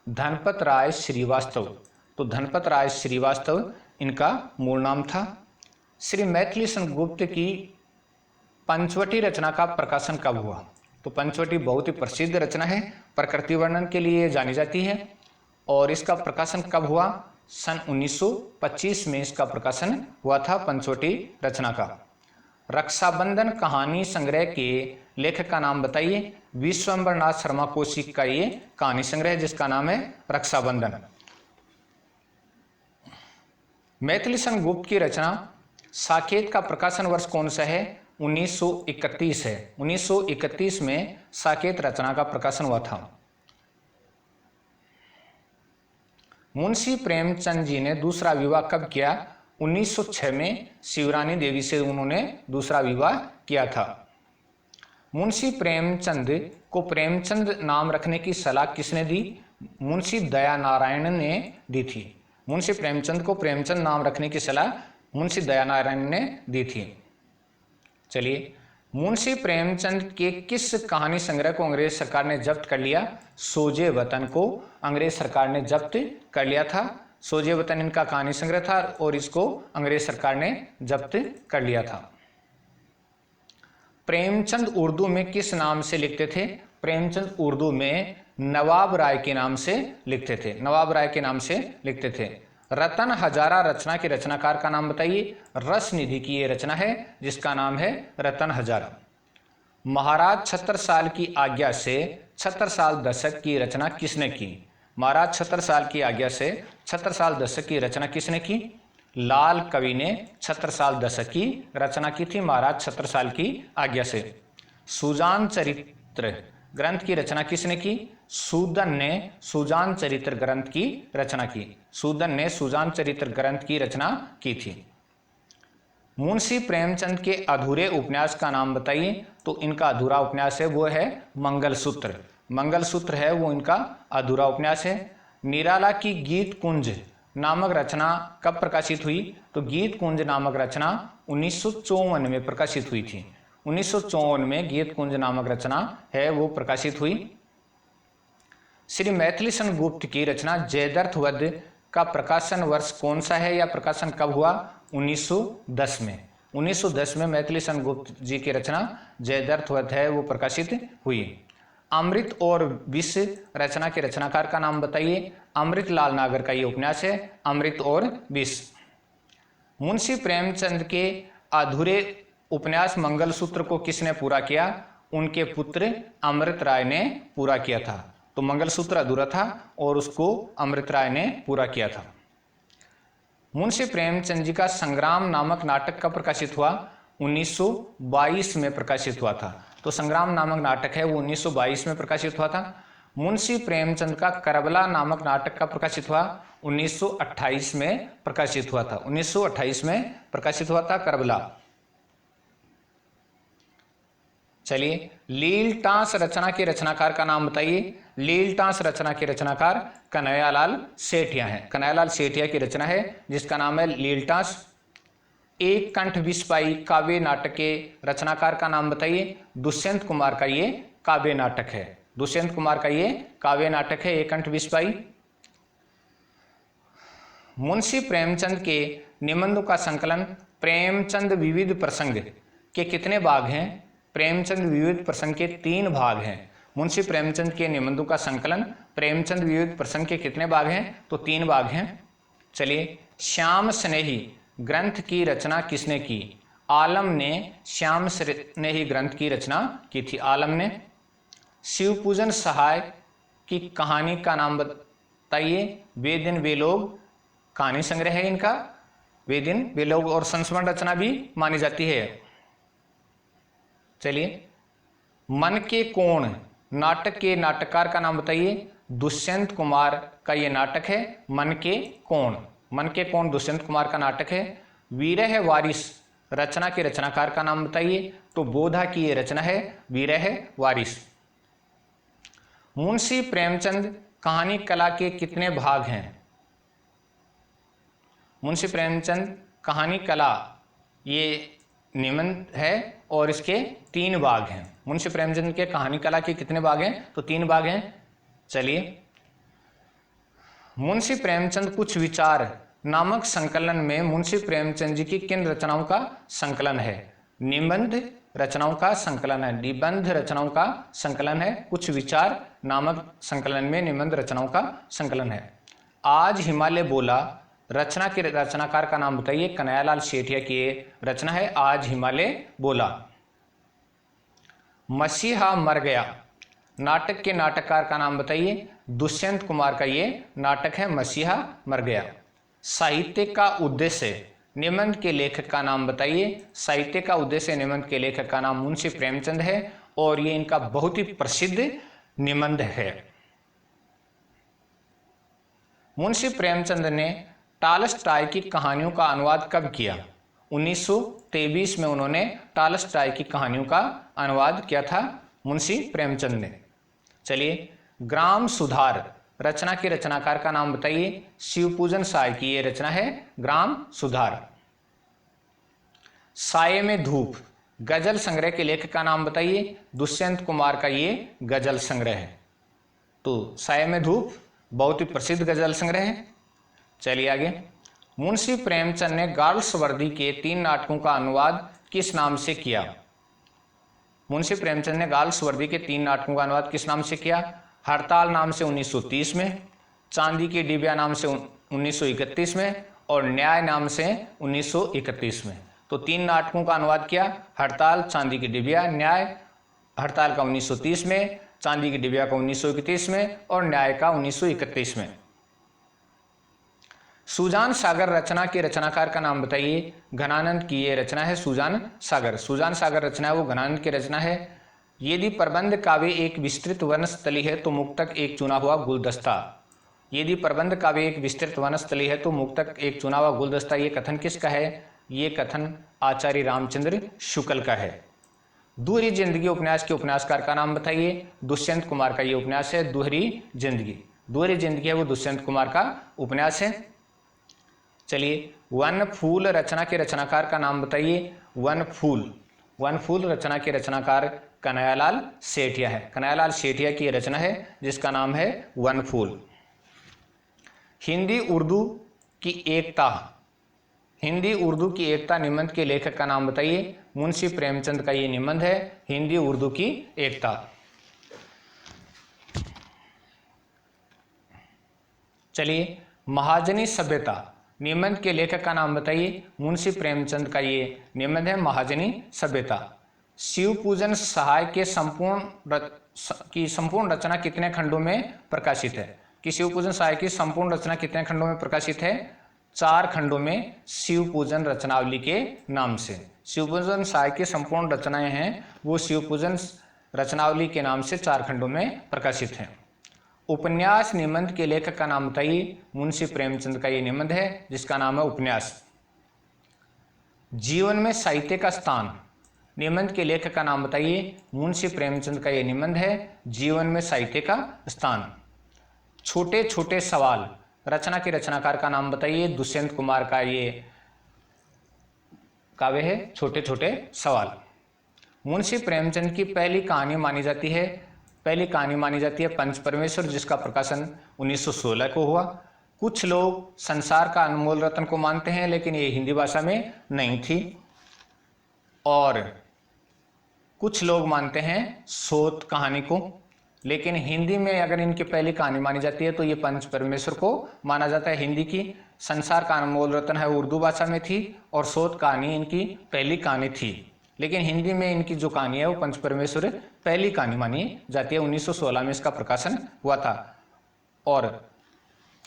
धनपत राय श्रीवास्तव। तो धनपत राय श्रीवास्तव इनका मूल नाम था। श्री मैथिली शरण गुप्त की पंचवटी रचना का प्रकाशन कब हुआ? तो पंचवटी बहुत ही प्रसिद्ध रचना है, प्रकृति वर्णन के लिए जानी जाती है और इसका प्रकाशन कब हुआ? सन 1925 में इसका प्रकाशन हुआ था पंचवटी रचना का। रक्षाबंधन कहानी संग्रह के लेखक का नाम बताइए। विश्वम्बर नाथ शर्मा कौशिक का ये कहानी संग्रह जिसका नाम है रक्षाबंधन। मैथिली शरण गुप्त की रचना साकेत का प्रकाशन वर्ष कौन सा है? 1931 है। 1931 में साकेत रचना का प्रकाशन हुआ था। मुंशी प्रेमचंद जी ने दूसरा विवाह कब किया? 1906 में शिवरानी देवी से उन्होंने दूसरा विवाह किया था। मुंशी प्रेमचंद को प्रेमचंद नाम रखने की सलाह किसने दी? मुंशी दयानारायण ने दी थी। मुंशी प्रेमचंद को प्रेमचंद नाम रखने की सलाह मुंशी दयानारायण ने दी थी। चलिए, मुंशी प्रेमचंद के किस कहानी संग्रह को अंग्रेज सरकार ने जब्त कर लिया? सोजे वतन को अंग्रेज सरकार ने जब्त कर लिया था। सोजे वतन इनका कहानी संग्रह था और इसको अंग्रेज सरकार ने जब्त कर लिया था। प्रेमचंद उर्दू में किस नाम से लिखते थे? प्रेमचंद उर्दू में नवाब राय के नाम से लिखते थे। नवाब राय के नाम से लिखते थे। रतन हजारा रचना के रचनाकार का नाम बताइए। रस निधि की ये रचना है जिसका नाम है रतन हजारा। महाराज छत्रसाल की आज्ञा से छत्रसाल दशक की रचना किसने की? महाराज छत्रसाल की आज्ञा से छत्रसाल दशक की रचना किसने की? लाल कवि ने छत्रसाल दशक की रचना की थी महाराज छत्रसाल की आज्ञा से। सुजान चरित्र ग्रंथ की रचना किसने की? सूदन ने सुजान चरित्र ग्रंथ की रचना की। सूदन ने सुजान चरित्र ग्रंथ की रचना की थी। मुंशी प्रेमचंद के अधूरे उपन्यास का नाम बताइए। तो इनका अधूरा उपन्यास है वो है मंगलसूत्र। मंगलसूत्र है वो इनका अधूरा उपन्यास है। निराला की गीत कुंज नामक रचना कब प्रकाशित हुई? तो गीत कुंज नामक रचना 1954 में प्रकाशित हुई थी। 1954 में गीत कुंज नामक रचना है वो प्रकाशित हुई। श्री मैथिली शरण गुप्त की रचना जयद्रथ वध का प्रकाशन वर्ष कौन सा है या प्रकाशन कब हुआ? 1910 में। 1910 में मैथिली सेनगुप्त जी की रचना जयद्रथवध है वो प्रकाशित हुई। अमृत और विष रचना के रचनाकार का नाम बताइए। अमृतलाल नागर का ये उपन्यास है, अमृत और विष। मुंशी प्रेमचंद के अधूरे उपन्यास मंगलसूत्र को किसने पूरा किया? उनके पुत्र अमृत राय ने पूरा किया था। तो मंगलसूत्र अधूरा था और उसको अमृत राय ने पूरा किया था। मुंशी प्रेमचंद जी का संग्राम नामक नाटक कब प्रकाशित हुआ? 1922 में प्रकाशित हुआ था। तो संग्राम नामक नाटक है वो 1922 में प्रकाशित हुआ था। मुंशी प्रेमचंद का करबला नामक नाटक कब प्रकाशित हुआ? 1928 में प्रकाशित हुआ था। 1928 में प्रकाशित हुआ था करबला। चलिए, लीलटास रचना के रचनाकार का नाम बताइए। लीलटास रचना के रचनाकार कन्हैयालाल सेठिया हैं। कन्हैयालाल सेठिया की रचना है जिसका नाम है लीलटास। एक कंठ विस्पाई काव्य नाटक के रचनाकार का नाम बताइए। दुष्यंत कुमार का ये काव्य नाटक है। दुष्यंत कुमार का ये काव्य नाटक है एक कंठ विस्पाई। मुंशी प्रेमचंद के निबंधों का संकलन प्रेमचंद विविध प्रसंग के कितने भाग हैं? प्रेमचंद विविध प्रसंग के 3 भाग हैं। मुंशी प्रेमचंद के निबंधों का संकलन प्रेमचंद विविध प्रसंग के कितने भाग हैं? तो 3 भाग हैं। चलिए, श्याम स्नेही ग्रंथ की रचना किसने की? आलम ने श्याम स्नेही ग्रंथ की रचना की थी, आलम ने। शिवपूजन सहाय की कहानी का नाम बताइए। वे दिन वे लोग कहानी संग्रह है इनका। वे दिन वे लोग और संस्मरण रचना भी मानी जाती है। चलिए, मन के कोण नाटक के नाटककार का नाम बताइए। दुष्यंत कुमार का ये नाटक है मन के कोण। मन के कोण दुष्यंत कुमार का नाटक है। वीरह वारिस रचना के रचनाकार का नाम बताइए। तो बोधा की ये रचना है वीरह वारिस। मुंशी प्रेमचंद कहानी कला के कितने भाग हैं? मुंशी प्रेमचंद कहानी कला ये निबंध है और इसके 3 भाग हैं। मुंशी प्रेमचंद के कहानी कला के कितने भाग हैं? तो 3 भाग हैं। चलिए, मुंशी प्रेमचंद कुछ विचार नामक संकलन में मुंशी प्रेमचंद जी की किन रचनाओं का संकलन है? निबंध रचनाओं का संकलन है। निबंध रचनाओं का संकलन है। कुछ विचार नामक संकलन में निबंध रचनाओं का संकलन है। आज हिमालय बोला रचना के रचनाकार का नाम बताइए। कन्हैयालाल सेठिया की ये रचना है आज हिमालय बोला। मसीहा मर गया नाटक के नाटककार का नाम बताइए। दुष्यंत कुमार का ये नाटक है मसीहा मर गया। साहित्य का उद्देश्य निबंध के लेखक का नाम बताइए। साहित्य का उद्देश्य निबंध के लेखक का नाम मुंशी प्रेमचंद है और ये इनका बहुत ही प्रसिद्ध निबंध है। मुंशी प्रेमचंद ने टॉलस्टॉय की कहानियों का अनुवाद कब किया? 1923 में उन्होंने टॉलस्टॉय की कहानियों का अनुवाद किया था मुंशी प्रेमचंद ने। चलिए, ग्राम सुधार रचना के रचनाकार का नाम बताइए। शिवपूजन सहाय की ये रचना है ग्राम सुधार। साये में धूप गजल संग्रह के लेखक का नाम बताइए। दुष्यंत कुमार का ये गजल संग्रह है। तो साये में धूप बहुत ही प्रसिद्ध गजल संग्रह है। चलिए आगे, मुंशी प्रेमचंद ने गार्ल्सवर्दी के 3 नाटकों का अनुवाद किस नाम से किया? मुंशी प्रेमचंद ने गार्ल्सवर्दी के 3 नाटकों का अनुवाद किस नाम से किया? हड़ताल नाम से 1930 में, चांदी की डिबिया नाम से 1931 में और न्याय नाम से 1931 में। तो 3 नाटकों का अनुवाद किया। हड़ताल, चांदी की डिबिया, न्याय। हड़ताल का 1930 में, चांदी की डिबिया का 1931 में और न्याय का 1931 में। सुजान सागर रचना के रचनाकार का नाम बताइए। घनानंद की ये रचना है सुजान सागर। सुजान सागर रचना है वो घनानंद की रचना है। यदि प्रबंध काव्य एक विस्तृत वनस्थली है तो मुक्तक एक चुना हुआ गुलदस्ता। यदि प्रबंध काव्य एक विस्तृत वनस्थली है तो मुक्तक एक चुना हुआ गुलदस्ता, ये कथन किसका है? ये कथन आचार्य रामचंद्र शुक्ल का है। दोहरी जिंदगी उपन्यास के उपन्यासकार का नाम बताइए। दुष्यंत कुमार का ये उपन्यास है दोहरी जिंदगी। दोहरी जिंदगी है वो दुष्यंत कुमार का उपन्यास है। चलिए, वन फूल रचना के रचनाकार का नाम बताइए। वन फूल रचना के रचनाकार कन्हैयालाल सेठिया है। कन्हैयालाल सेठिया की रचना है जिसका नाम है वन फूल। हिंदी उर्दू की एकता, हिंदी उर्दू की एकता निबंध के लेखक का नाम बताइए। मुंशी प्रेमचंद का ये निबंध है, हिंदी उर्दू की एकता। चलिए, महाजनी सभ्यता निबंध के लेखक का नाम बताइए। मुंशी प्रेमचंद का ये निबंध है, महाजनी सभ्यता। शिव पूजन सहाय के संपूर्ण रचना कितने खंडों में प्रकाशित है? कि शिव पूजन सहाय की संपूर्ण रचना कितने खंडों में प्रकाशित है? 4 खंडों में शिव पूजन रचनावली के नाम से। शिव पूजन सहाय की संपूर्ण रचनाएं हैं वो शिव पूजन रचनावली के नाम से 4 खंडों में प्रकाशित हैं। उपन्यास निबंध के लेखक का नाम बताइए। मुंशी प्रेमचंद का ये निबंध है जिसका नाम है उपन्यास। जीवन में साहित्य का स्थान निबंध के लेखक का नाम बताइए। मुंशी प्रेमचंद का ये निबंध है, जीवन में साहित्य का स्थान। छोटे छोटे सवाल रचना के रचनाकार का नाम बताइए। दुष्यंत कुमार का ये काव्य है, छोटे छोटे सवाल। मुंशी प्रेमचंद की पहली कहानी मानी जाती है पंच परमेश्वर, जिसका प्रकाशन 1916 को हुआ। कुछ लोग संसार का अनमोल रत्न को मानते हैं, लेकिन ये हिंदी भाषा में नहीं थी। और कुछ लोग मानते हैं सोत कहानी को, लेकिन हिंदी में अगर इनकी पहली कहानी मानी जाती है तो ये पंच परमेश्वर को माना जाता है। हिंदी की संसार का अनमोल रत्न है उर्दू भाषा में थी, और सोत कहानी इनकी पहली कहानी थी, लेकिन हिंदी में इनकी जो कहानी है वो पंच परमेश्वर पहली कहानी मानी जाती है। 1916 में इसका प्रकाशन हुआ था। और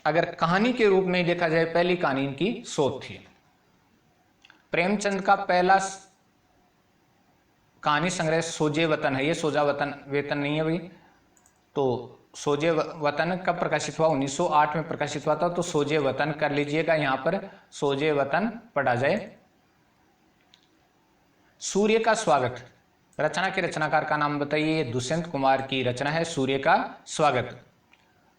अगर कहानी के रूप में देखा जाए, पहली कहानी इनकी सोत थी। प्रेमचंद का पहला कहानी संग्रह सोजे वतन है। ये सोजा वतन वेतन नहीं है भाई, तो सोजे वतन कब प्रकाशित हुआ? 1908 में प्रकाशित हुआ था। तो सोजे वतन कर लीजिएगा, यहां पर सोजे वतन पढ़ा जाए। सूर्य का स्वागत रचना के रचनाकार का नाम बताइए। दुष्यंत कुमार की रचना है सूर्य का स्वागत।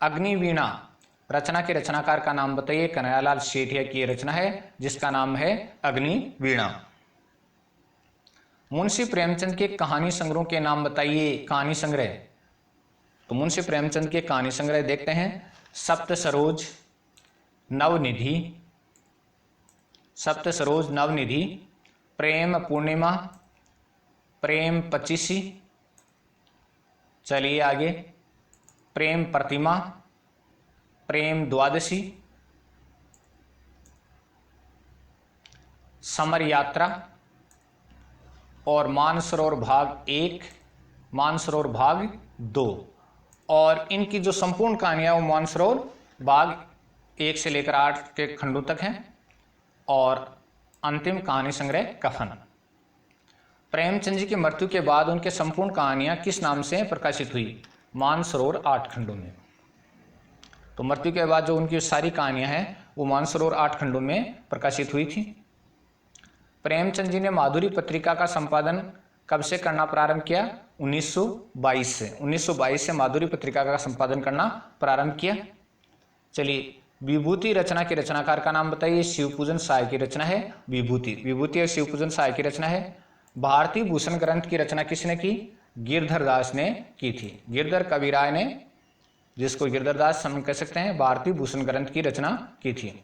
अग्निवीणा रचना के रचनाकार का नाम बताइए। कन्हैयालाल सेठिया की रचना है जिसका नाम है अग्निवीणा। मुंशी प्रेमचंद के कहानी संग्रहों के नाम बताइए। कहानी संग्रह, तो मुंशी प्रेमचंद के कहानी संग्रह देखते हैं। सप्त सरोज नवनिधि, प्रेम पूर्णिमा, प्रेम पचीसी, चलिए आगे, प्रेम प्रतिमा, प्रेम द्वादशी, समर यात्रा, और मानसरोवर भाग 1, मानसरोवर भाग 2। और इनकी जो संपूर्ण कहानियां वो मानसरोवर भाग 1 से लेकर 8 के खंडों तक हैं। और अंतिम कहानी संग्रह कफन। प्रेमचंद जी की मृत्यु के बाद उनके संपूर्ण कहानियां किस नाम से प्रकाशित हुई? मानसरोवर 8 खंडों में। तो मृत्यु के बाद जो उनकी सारी कहानियां हैं वो मानसरोवर 8 खंडों में प्रकाशित हुई थी। प्रेमचंद जी ने माधुरी पत्रिका का संपादन कब से करना प्रारंभ किया? 1922 से माधुरी पत्रिका का संपादन करना प्रारंभ किया। चलिए, विभूति रचना के रचनाकार का नाम बताइए। शिवपूजन सहाय की रचना है विभूति और शिवपूजन सहाय की रचना है। भारतीय भूषण ग्रंथ की रचना किसने की? गिरधर दास ने की थी। गिरधर कविराय ने, जिसको गिरधर दास हम कह सकते हैं, भारतीय भूषण ग्रंथ की रचना की थी।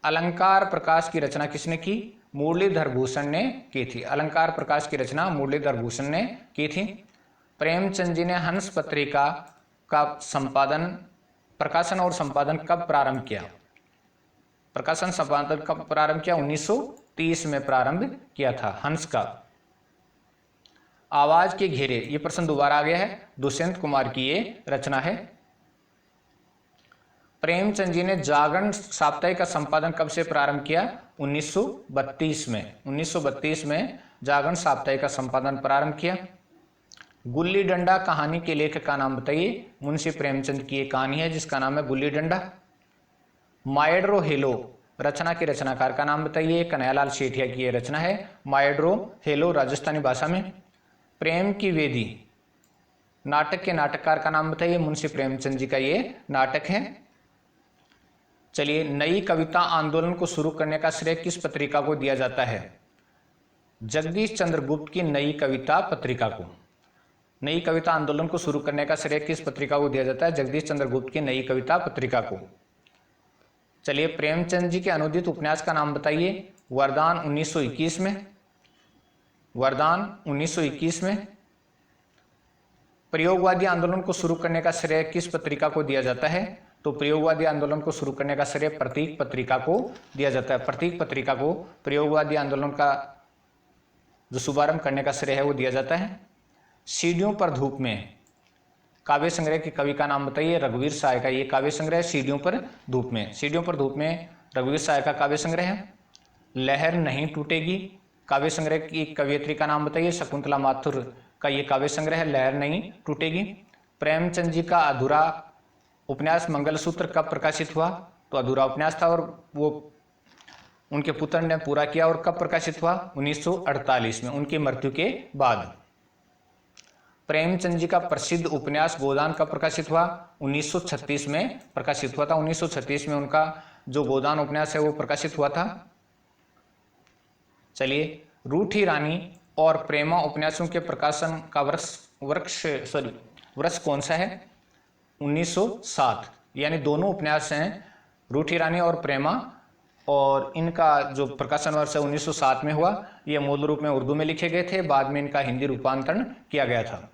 अलंकार प्रकाश की रचना किसने की? मुरलीधर भूषण ने की थी। अलंकार प्रकाश की रचना मुरलीधर भूषण ने की थी। प्रेमचंद जी ने हंस पत्रिका का प्रकाशन और संपादन कब प्रारंभ किया? प्रकाशन संपादन कब प्रारंभ किया? 1930 में प्रारंभ किया था हंस का। आवाज के घेरे, ये प्रश्न दोबारा आ गया है, दुष्यंत कुमार की ये रचना है। प्रेमचंद जी ने जागरण साप्ताहिक का संपादन कब से प्रारंभ किया? 1932 में। 1932 में जागरण साप्ताहिक का संपादन प्रारंभ किया। गुल्ली डंडा कहानी के लेखक का नाम बताइए। मुंशी प्रेमचंद की एक कहानी है जिसका नाम है गुल्ली डंडा। माएड्रो हेलो रचना के रचनाकार का नाम बताइए। कन्हैयालाल सेठिया की यह रचना है माएड्रो हेलो, राजस्थानी भाषा में। प्रेम की वेदी नाटक के नाटककार का नाम बताइए। मुंशी प्रेमचंद जी का ये नाटक है। चलिए, नई कविता आंदोलन को शुरू करने का श्रेय किस पत्रिका को दिया जाता है? जगदीश चंद्र गुप्त की नई कविता पत्रिका को। नई कविता आंदोलन को शुरू करने का श्रेय किस पत्रिका को दिया जाता है? जगदीश चंद्र गुप्त की नई कविता पत्रिका को। चलिए, प्रेमचंद जी के अनुदित उपन्यास का नाम बताइए। वरदान 1921 में, वरदान 1921 में। प्रयोगवादी आंदोलन को शुरू करने का श्रेय किस पत्रिका को दिया जाता है? तो प्रयोगवादी आंदोलन को शुरू करने का श्रेय प्रतीक पत्रिका को दिया जाता है। प्रतीक पत्रिका को प्रयोगवादी आंदोलन का जो शुभारंभ करने का श्रेय है वो दिया जाता है। सीढ़ियों पर धूप में काव्य संग्रह के कवि का नाम बताइए। रघुवीर सहाय का ये काव्य संग्रह है सीढ़ियों पर धूप में। सीढ़ियों पर धूप में रघुवीर सहाय का काव्य संग्रह है। लहर नहीं टूटेगी काव्य संग्रह की कवयित्री का नाम बताइए। शकुंतला माथुर का ये काव्य संग्रह है लहर नहीं टूटेगी। प्रेमचंद जी का अधूरा उपन्यास मंगलसूत्र कब प्रकाशित हुआ? तो अधूरा उपन्यास था और वो उनके पुत्र ने पूरा किया। और कब प्रकाशित हुआ? 1948 में, उनकी मृत्यु के बाद। प्रेमचंद जी का प्रसिद्ध उपन्यास गोदान कब प्रकाशित हुआ? 1936 में प्रकाशित हुआ था। 1936 में उनका जो गोदान उपन्यास है वो प्रकाशित हुआ था। चलिए, रूठी रानी और प्रेमा उपन्यासों के प्रकाशन का वर्ष कौन सा है? 1907। यानी दोनों उपन्यास हैं रूठी रानी और प्रेमा, और इनका जो प्रकाशन वर्ष है 1907 में हुआ। ये मूल रूप में उर्दू में लिखे गए थे, बाद में इनका हिंदी रूपांतरण किया गया था।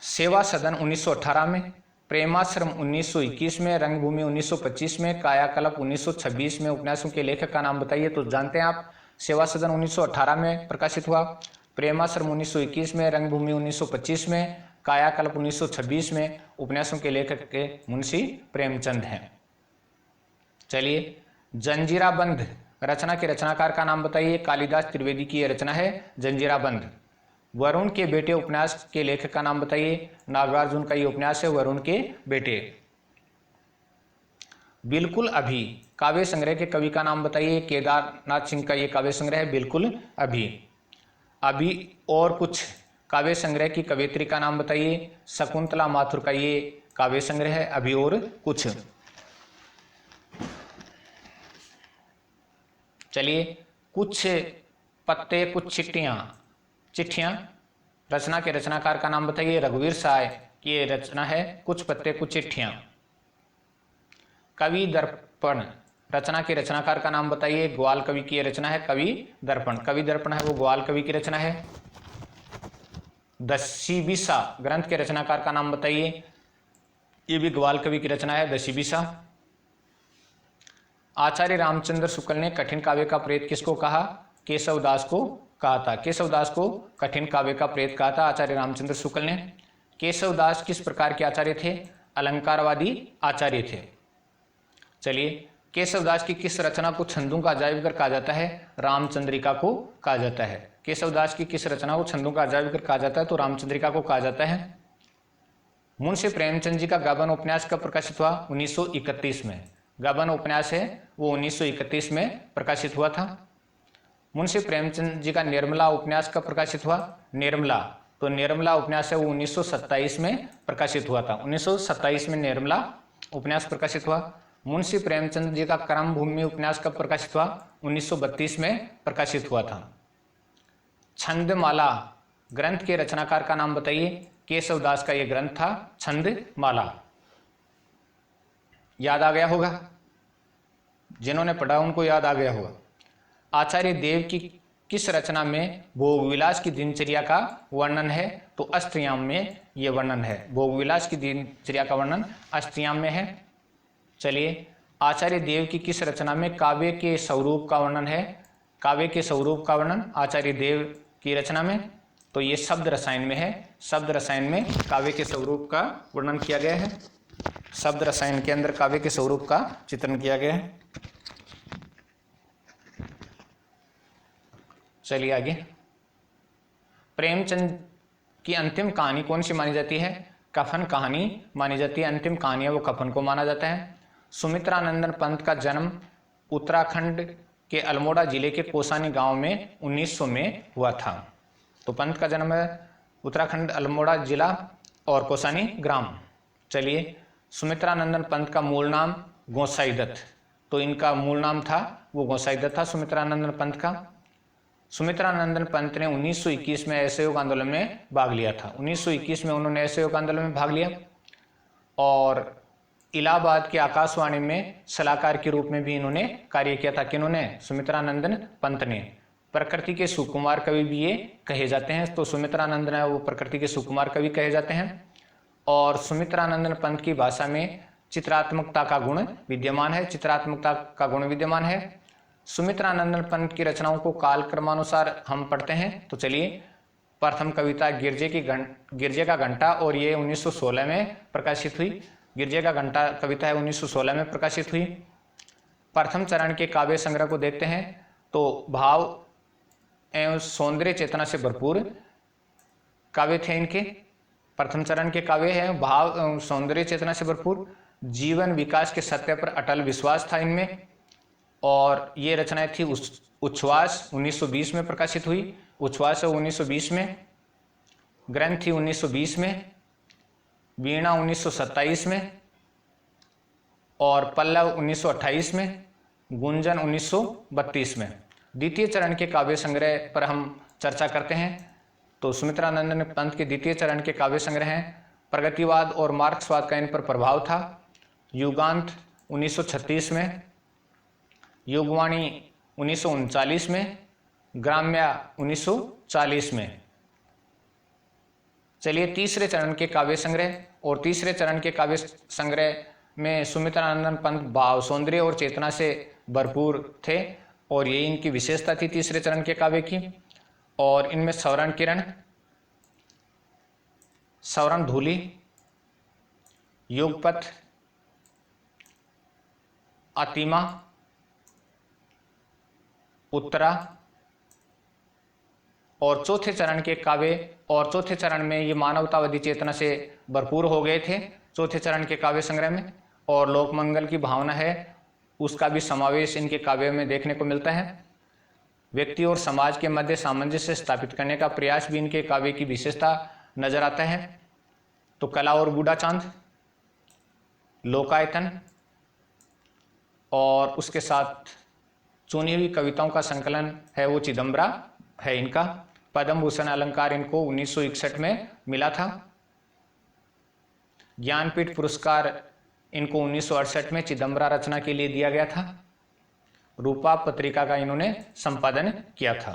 सेवा सदन 1918 में, प्रेमाश्रम 1921 में, रंगभूमि 1925 में, कायाकल्प 1926 में उपन्यासों के लेखक का नाम बताइए। तो जानते हैं आप, सेवा सदन 1918 में प्रकाशित हुआ, प्रेमाश्रम 1921 में, रंगभूमि 1925 में, कायाकल्प 1926 में। उपन्यासों के लेखक के मुंशी प्रेमचंद हैं। चलिए, जंजीराबंद रचना के रचनाकार का नाम बताइए। कालिदास त्रिवेदी की यह रचना है जंजीराबंद। वरुण के बेटे उपन्यास के लेखक का नाम बताइए। नागार्जुन का ये उपन्यास है वरुण के बेटे। बिल्कुल अभी काव्य संग्रह के कवि का नाम बताइए। केदारनाथ सिंह का ये काव्य संग्रह है बिल्कुल अभी। अभी और कुछ काव्य संग्रह की कवयित्री का नाम बताइए। शकुंतला माथुर का ये काव्य संग्रह है अभी और कुछ। चलिए, कुछ पत्ते कुछ चिट्ठियां रचना के रचनाकार का नाम बताइए। रघुवीर सहाय की ये रचना है कुछ पत्ते कुछ चिट्ठियां। कवि दर्पण रचना के रचनाकार का नाम बताइए। ग्वाल कवि की ये रचना है कवि दर्पण। कवि दर्पण है वो ग्वाल कवि की रचना है। दशीबिसा ग्रंथ के रचनाकार का नाम बताइए। ये भी ग्वाल कवि की रचना है दशीबिसा। आचार्य रामचंद्र शुक्ल ने कठिन काव्य का प्रेत किसको कहा? केशवदास को कहा था। केशवदास को कठिन काव्य का प्रेत कहा था आचार्य रामचंद्र शुक्ल ने। केशवदास किस प्रकार के आचार्य थे? अलंकारवादी आचार्य थे। चलिए, केशवदास की किस रचना को छंदों का अजायबघर कहा जाता है? रामचंद्रिका को कहा जाता है। केशवदास की किस रचना को छंदों का अजायबघर कहा जाता है? तो रामचंद्रिका को कहा जाता है। मुंशी प्रेमचंद जी का गबन उपन्यास कब प्रकाशित हुआ? 1931 में। गबन उपन्यास है वो 1931 में प्रकाशित हुआ था। मुंशी प्रेमचंद जी का निर्मला उपन्यास कब प्रकाशित हुआ? निर्मला, तो निर्मला उपन्यास है वो 1927 में प्रकाशित हुआ था। 1927 में निर्मला उपन्यास प्रकाशित हुआ। मुंशी प्रेमचंद जी का क्रमभूमि उपन्यास कब प्रकाशित हुआ? 1932 में प्रकाशित हुआ था। छंदमाला ग्रंथ के रचनाकार का नाम बताइए। केशवदास का यह ग्रंथ था छंदमाला। याद आ गया होगा, जिन्होंने पढ़ा उनको याद आ गया होगा। आचार्य देव की किस रचना में भोगविलास की दिनचर्या का वर्णन है? तो अष्टयाम में यह वर्णन है। भोगविलास की दिनचर्या का वर्णन अष्टयाम में है। चलिए, आचार्य देव की किस रचना में काव्य के स्वरूप का वर्णन है? काव्य के स्वरूप का वर्णन आचार्य देव की रचना में, तो ये शब्द रसायन में है। शब्द रसायन में काव्य के स्वरूप का वर्णन किया गया है। शब्द रसायन के अंदर काव्य के स्वरूप का चित्रण किया गया है। चलिए आगे। प्रेमचंद की अंतिम कहानी कौन सी मानी जाती है? कफन कहानी मानी जाती है। अंतिम कहानी है वो कफन को माना जाता है। सुमित्रानंदन पंत का जन्म उत्तराखंड के अल्मोड़ा जिले के कोसानी गांव में 1900 में हुआ था। तो पंत का जन्म है उत्तराखंड अल्मोड़ा जिला और कोसानी ग्राम। चलिए, सुमित्रानंदन पंत का मूल नाम गोसाई दत्त, तो इनका मूल नाम था वो गोसाई दत्त था सुमित्रानंदन पंत का। सुमित्रानंदन पंत ने 1921 में असहयोग आंदोलन में भाग लिया था। 1921 में उन्होंने असहयोग आंदोलन में भाग लिया और इलाहाबाद की आकाशवाणी में सलाहकार के रूप में भी इन्होंने कार्य किया था। किन्होंने? सुमित्रानंदन पंत ने। प्रकृति के सुकुमार कवि भी ये कहे जाते हैं। तो सुमित्रानंदन है वो प्रकृति के सुकुमार कवि कहे जाते हैं। और सुमित्रानंदन पंत की भाषा में चित्रात्मकता का गुण विद्यमान है। चित्रात्मकता का गुण विद्यमान है। सुमित्रानंदन पंत की रचनाओं को कालक्रमानुसार हम पढ़ते हैं। तो चलिए, प्रथम कविता गिरजे का घंटा, और ये 1916 में प्रकाशित हुई। गिरजे का घंटा कविता है 1916 में प्रकाशित हुई। प्रथम चरण के काव्य संग्रह को देखते हैं तो भाव एवं सौंदर्य चेतना से भरपूर काव्य थे इनके। प्रथम चरण के काव्य हैं भाव एवं सौंदर्य चेतना से भरपूर। जीवन विकास के सत्य पर अटल विश्वास था इनमें। और ये रचनाएं थी उच्छ्वास 1920 में प्रकाशित हुई। उच्छ्वास 1920 में, ग्रंथ थी 1920 में, वीणा 1927 में, और पल्लव 1928 में, गुंजन 1932 में। द्वितीय चरण के काव्य संग्रह पर हम चर्चा करते हैं। तो सुमित्रानंदन पंत के द्वितीय चरण के काव्य संग्रह हैं। प्रगतिवाद और मार्क्सवाद का इन पर प्रभाव था। युगांत 1936 में, युगवाणी 1939 में, ग्राम्या 1940 में। चलिए, तीसरे चरण के काव्य संग्रह। और तीसरे चरण के काव्य संग्रह में सुमित्रानंदन पंत भाव सौंदर्य और चेतना से भरपूर थे, और ये इनकी विशेषता थी तीसरे चरण के काव्य की। और इनमें सवरण किरण, सवरण धूलि, युगपथ, अतिमा, उत्तरा और चौथे चरण के काव्य। और चौथे चरण में ये मानवतावादी चेतना से भरपूर हो गए थे चौथे चरण के काव्य संग्रह में। और लोकमंगल की भावना है उसका भी समावेश इनके काव्य में देखने को मिलता है। व्यक्ति और समाज के मध्य सामंजस्य स्थापित करने का प्रयास भी इनके काव्य की विशेषता नजर आता है। तो कला और बूढ़ा चांद, लोकायतन, और उसके साथ चुनी हुई कविताओं का संकलन है वो चिदम्बरा है इनका। पद्म भूषण अलंकार इनको 1961 में मिला था। ज्ञानपीठ पुरस्कार इनको 1968 में चिदम्बरा रचना के लिए दिया गया था। रूपा पत्रिका का इन्होंने संपादन किया था।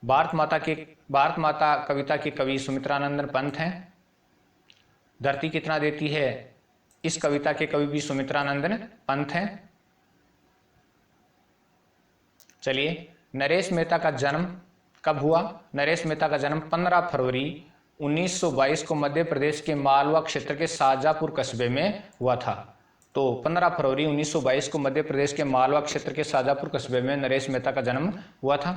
भारत माता कविता के कवि सुमित्रानंदन पंत हैं। धरती कितना देती है, इस कविता के कवि भी सुमित्रानंदन पंत हैं। चलिए, नरेश मेहता का जन्म कब हुआ? नरेश मेहता का जन्म 15 फरवरी 1922 को मध्य प्रदेश के मालवा क्षेत्र के शाहजहांपुर कस्बे में हुआ था। तो 15 फरवरी 1922 को मध्य प्रदेश के मालवा क्षेत्र के शाहजहांपुर कस्बे में नरेश मेहता का जन्म हुआ था।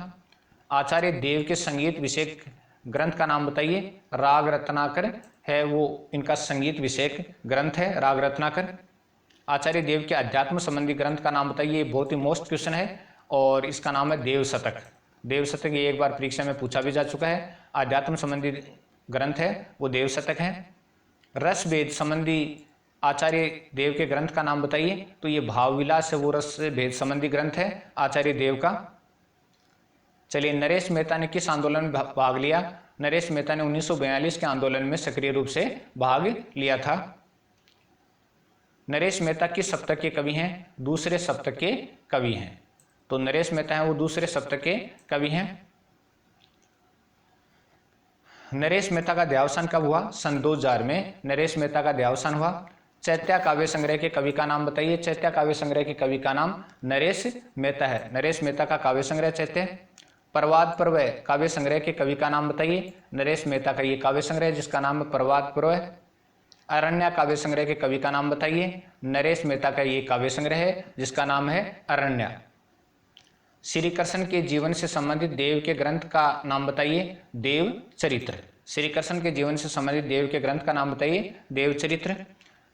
आचार्य देव के संगीत विषयक ग्रंथ का नाम बताइए। राग रत्नाकर है वो इनका संगीत विषयक ग्रंथ है, राग रत्नाकर। आचार्य देव के अध्यात्म संबंधी ग्रंथ का नाम बताइए। बहुत ही मोस्ट क्वेश्चन है, और इसका नाम है देव शतक। देव शतक ये एक बार परीक्षा में पूछा भी जा चुका है। अध्यात्म संबंधी ग्रंथ है वो देव शतक है। रस भेद संबंधी आचार्य देव के ग्रंथ का नाम बताइए। तो ये भाव विलास है वो रस भेद संबंधी ग्रंथ है आचार्य देव का। चलिए, नरेश मेहता ने किस आंदोलन में भाग लिया? नरेश मेहता ने 1942 के आंदोलन में सक्रिय रूप से भाग लिया था। नरेश मेहता किस शतक के कवि हैं? दूसरे शतक के कवि हैं। तो नरेश मेहता है वो दूसरे शतक के कवि हैं। नरेश मेहता का देहावसान कब हुआ? सन 2000 में नरेश मेहता का देहावसान हुआ। चैत्या काव्य संग्रह के कवि का नाम बताइए। चैत्या काव्य संग्रह के कवि का नाम नरेश मेहता है। नरेश मेहता का काव्य संग्रह चैत्य। प्रवाद पर्व काव्य संग्रह के कवि का नाम बताइए। नरेश मेहता का ये काव्य संग्रह जिसका नाम है प्रवाद पर्व। अरण्या काव्य संग्रह के कवि का नाम बताइए। नरेश मेहता का ये काव्य संग्रह है जिसका नाम है अरण्या। श्री कृष्ण के जीवन से संबंधित देव के ग्रंथ का नाम बताइए। देव चरित्र। श्री कृष्ण के जीवन से संबंधित देव के ग्रंथ का नाम बताइए। देव चरित्र।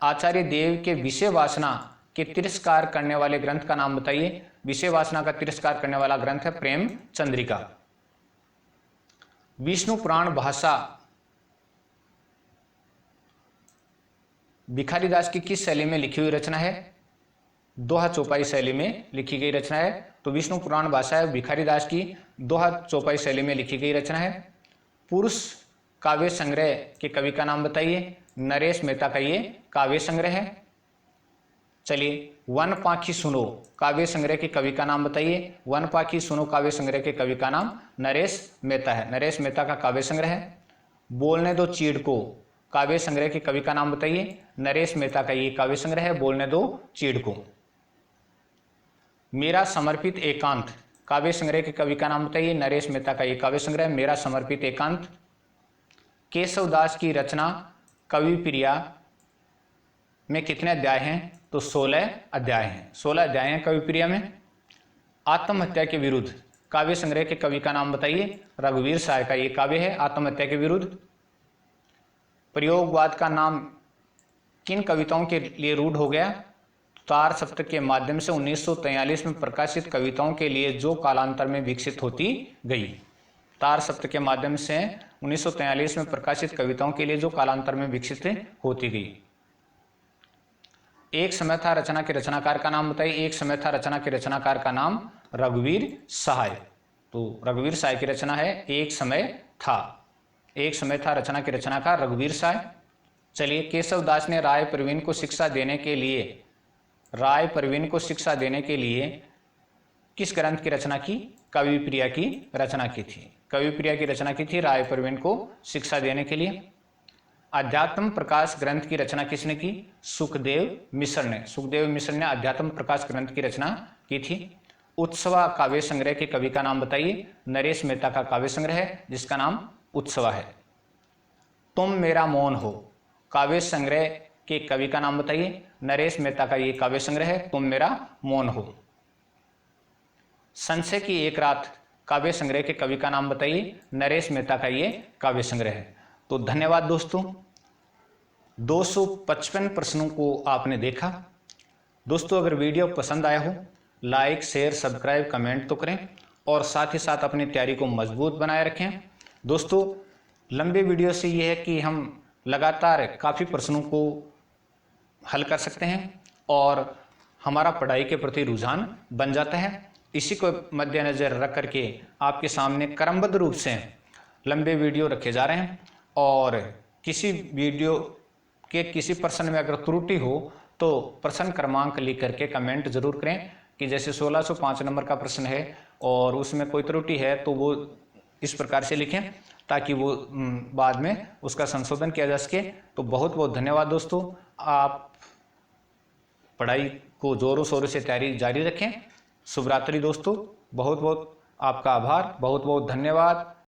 आचार्य देव के विषय वासना के तिरस्कार करने वाले ग्रंथ का नाम बताइए। विषय वासना का तिरस्कार करने वाला ग्रंथ है प्रेम चंद्रिका। विष्णु पुराण भाषा भिखारीदास की किस शैली में लिखी हुई रचना है? दोहा चौपाई शैली में लिखी गई रचना है। तो विष्णु पुराण भाषा है भिखारीदास की दोहा चौपाई शैली में लिखी गई रचना है। पुरुष काव्य संग्रह के कवि का नाम बताइए। नरेश मेहता का ये काव्य संग्रह है। चलिए, वन पाखी सुनो काव्य संग्रह के कवि का नाम बताइए। वन पाखी सुनो काव्य संग्रह के कवि का नाम नरेश मेहता है। नरेश मेहता का काव्य संग्रह है। बोलने दो चीड़ को काव्य संग्रह के कवि का नाम बताइए। नरेश मेहता का ये काव्य संग्रह है, बोलने दो चीड़ को। मेरा समर्पित एकांत काव्य संग्रह के कवि का नाम बताइए। नरेश मेहता का ये काव्य संग्रह मेरा समर्पित एकांत। केशव दास की रचना कवि प्रिया में कितने अध्याय हैं? तो 16 अध्याय हैं। 16 अध्याय हैं कवि प्रिया में। आत्महत्या के विरुद्ध काव्य संग्रह के कवि का नाम बताइए। रघुवीर सहाय का ये काव्य है आत्महत्या के विरुद्ध। प्रयोगवाद का नाम किन कविताओं के लिए रूढ़ हो गया? तार सप्तक के माध्यम से 1943 में प्रकाशित कविताओं के लिए जो कालांतर में विकसित होती गई। तार सप्तक के माध्यम से 1943 में प्रकाशित कविताओं के लिए जो कालांतर में विकसित होती गई। एक समय था रचना के रचनाकार का नाम बताइए। एक समय था रचना के रचनाकार का नाम रघुवीर सहाय। तो रघुवीर सहाय की रचना है एक समय था। एक समय था रचना के रचनाकार रघुवीर सहाय। चलिए, केशव दास ने राय प्रवीण को शिक्षा देने के लिए किस ग्रंथ की रचना की? कवि प्रिया की रचना की थी। कवि प्रिया की रचना की थी राय प्रवीण को शिक्षा देने के लिए। अध्यात्म प्रकाश ग्रंथ की रचना किसने की? सुखदेव मिश्र ने। सुखदेव मिश्र ने अध्यात्म प्रकाश ग्रंथ की रचना की थी। उत्सवा काव्य संग्रह के कवि का नाम बताइए। नरेश मेहता का काव्य संग्रह है जिसका नाम उत्सवा है। तुम मेरा मौन हो काव्य संग्रह के कवि का नाम बताइए। नरेश मेहता का ये काव्य संग्रह है तुम मेरा मौन हो। संशय की एक रात काव्य संग्रह के कवि का नाम बताइए। नरेश मेहता का ये काव्य संग्रह है। तो धन्यवाद दोस्तों, 255 प्रश्नों को आपने देखा। दोस्तों, अगर वीडियो पसंद आया हो लाइक शेयर सब्सक्राइब कमेंट तो करें और साथ ही साथ अपनी तैयारी को मजबूत बनाए रखें। दोस्तों, लंबे वीडियो से ये है कि हम लगातार काफ़ी प्रश्नों को हल कर सकते हैं और हमारा पढ़ाई के प्रति रुझान बन जाता है। इसी को मद्देनज़र रख करके आपके सामने क्रमबद्ध रूप से लंबे वीडियो रखे जा रहे हैं। और किसी वीडियो के किसी प्रश्न में अगर त्रुटि हो तो प्रश्न क्रमांक लिख करके कमेंट जरूर करें कि जैसे 1605 नंबर का प्रश्न है और उसमें कोई त्रुटि है तो वो इस प्रकार से लिखें ताकि वो बाद में उसका संशोधन किया जा सके। तो बहुत बहुत धन्यवाद दोस्तों, आप पढ़ाई को जोरों शोरों से तैयारी जारी रखें। शुभ रात्रि दोस्तों, बहुत बहुत आपका आभार, बहुत बहुत धन्यवाद।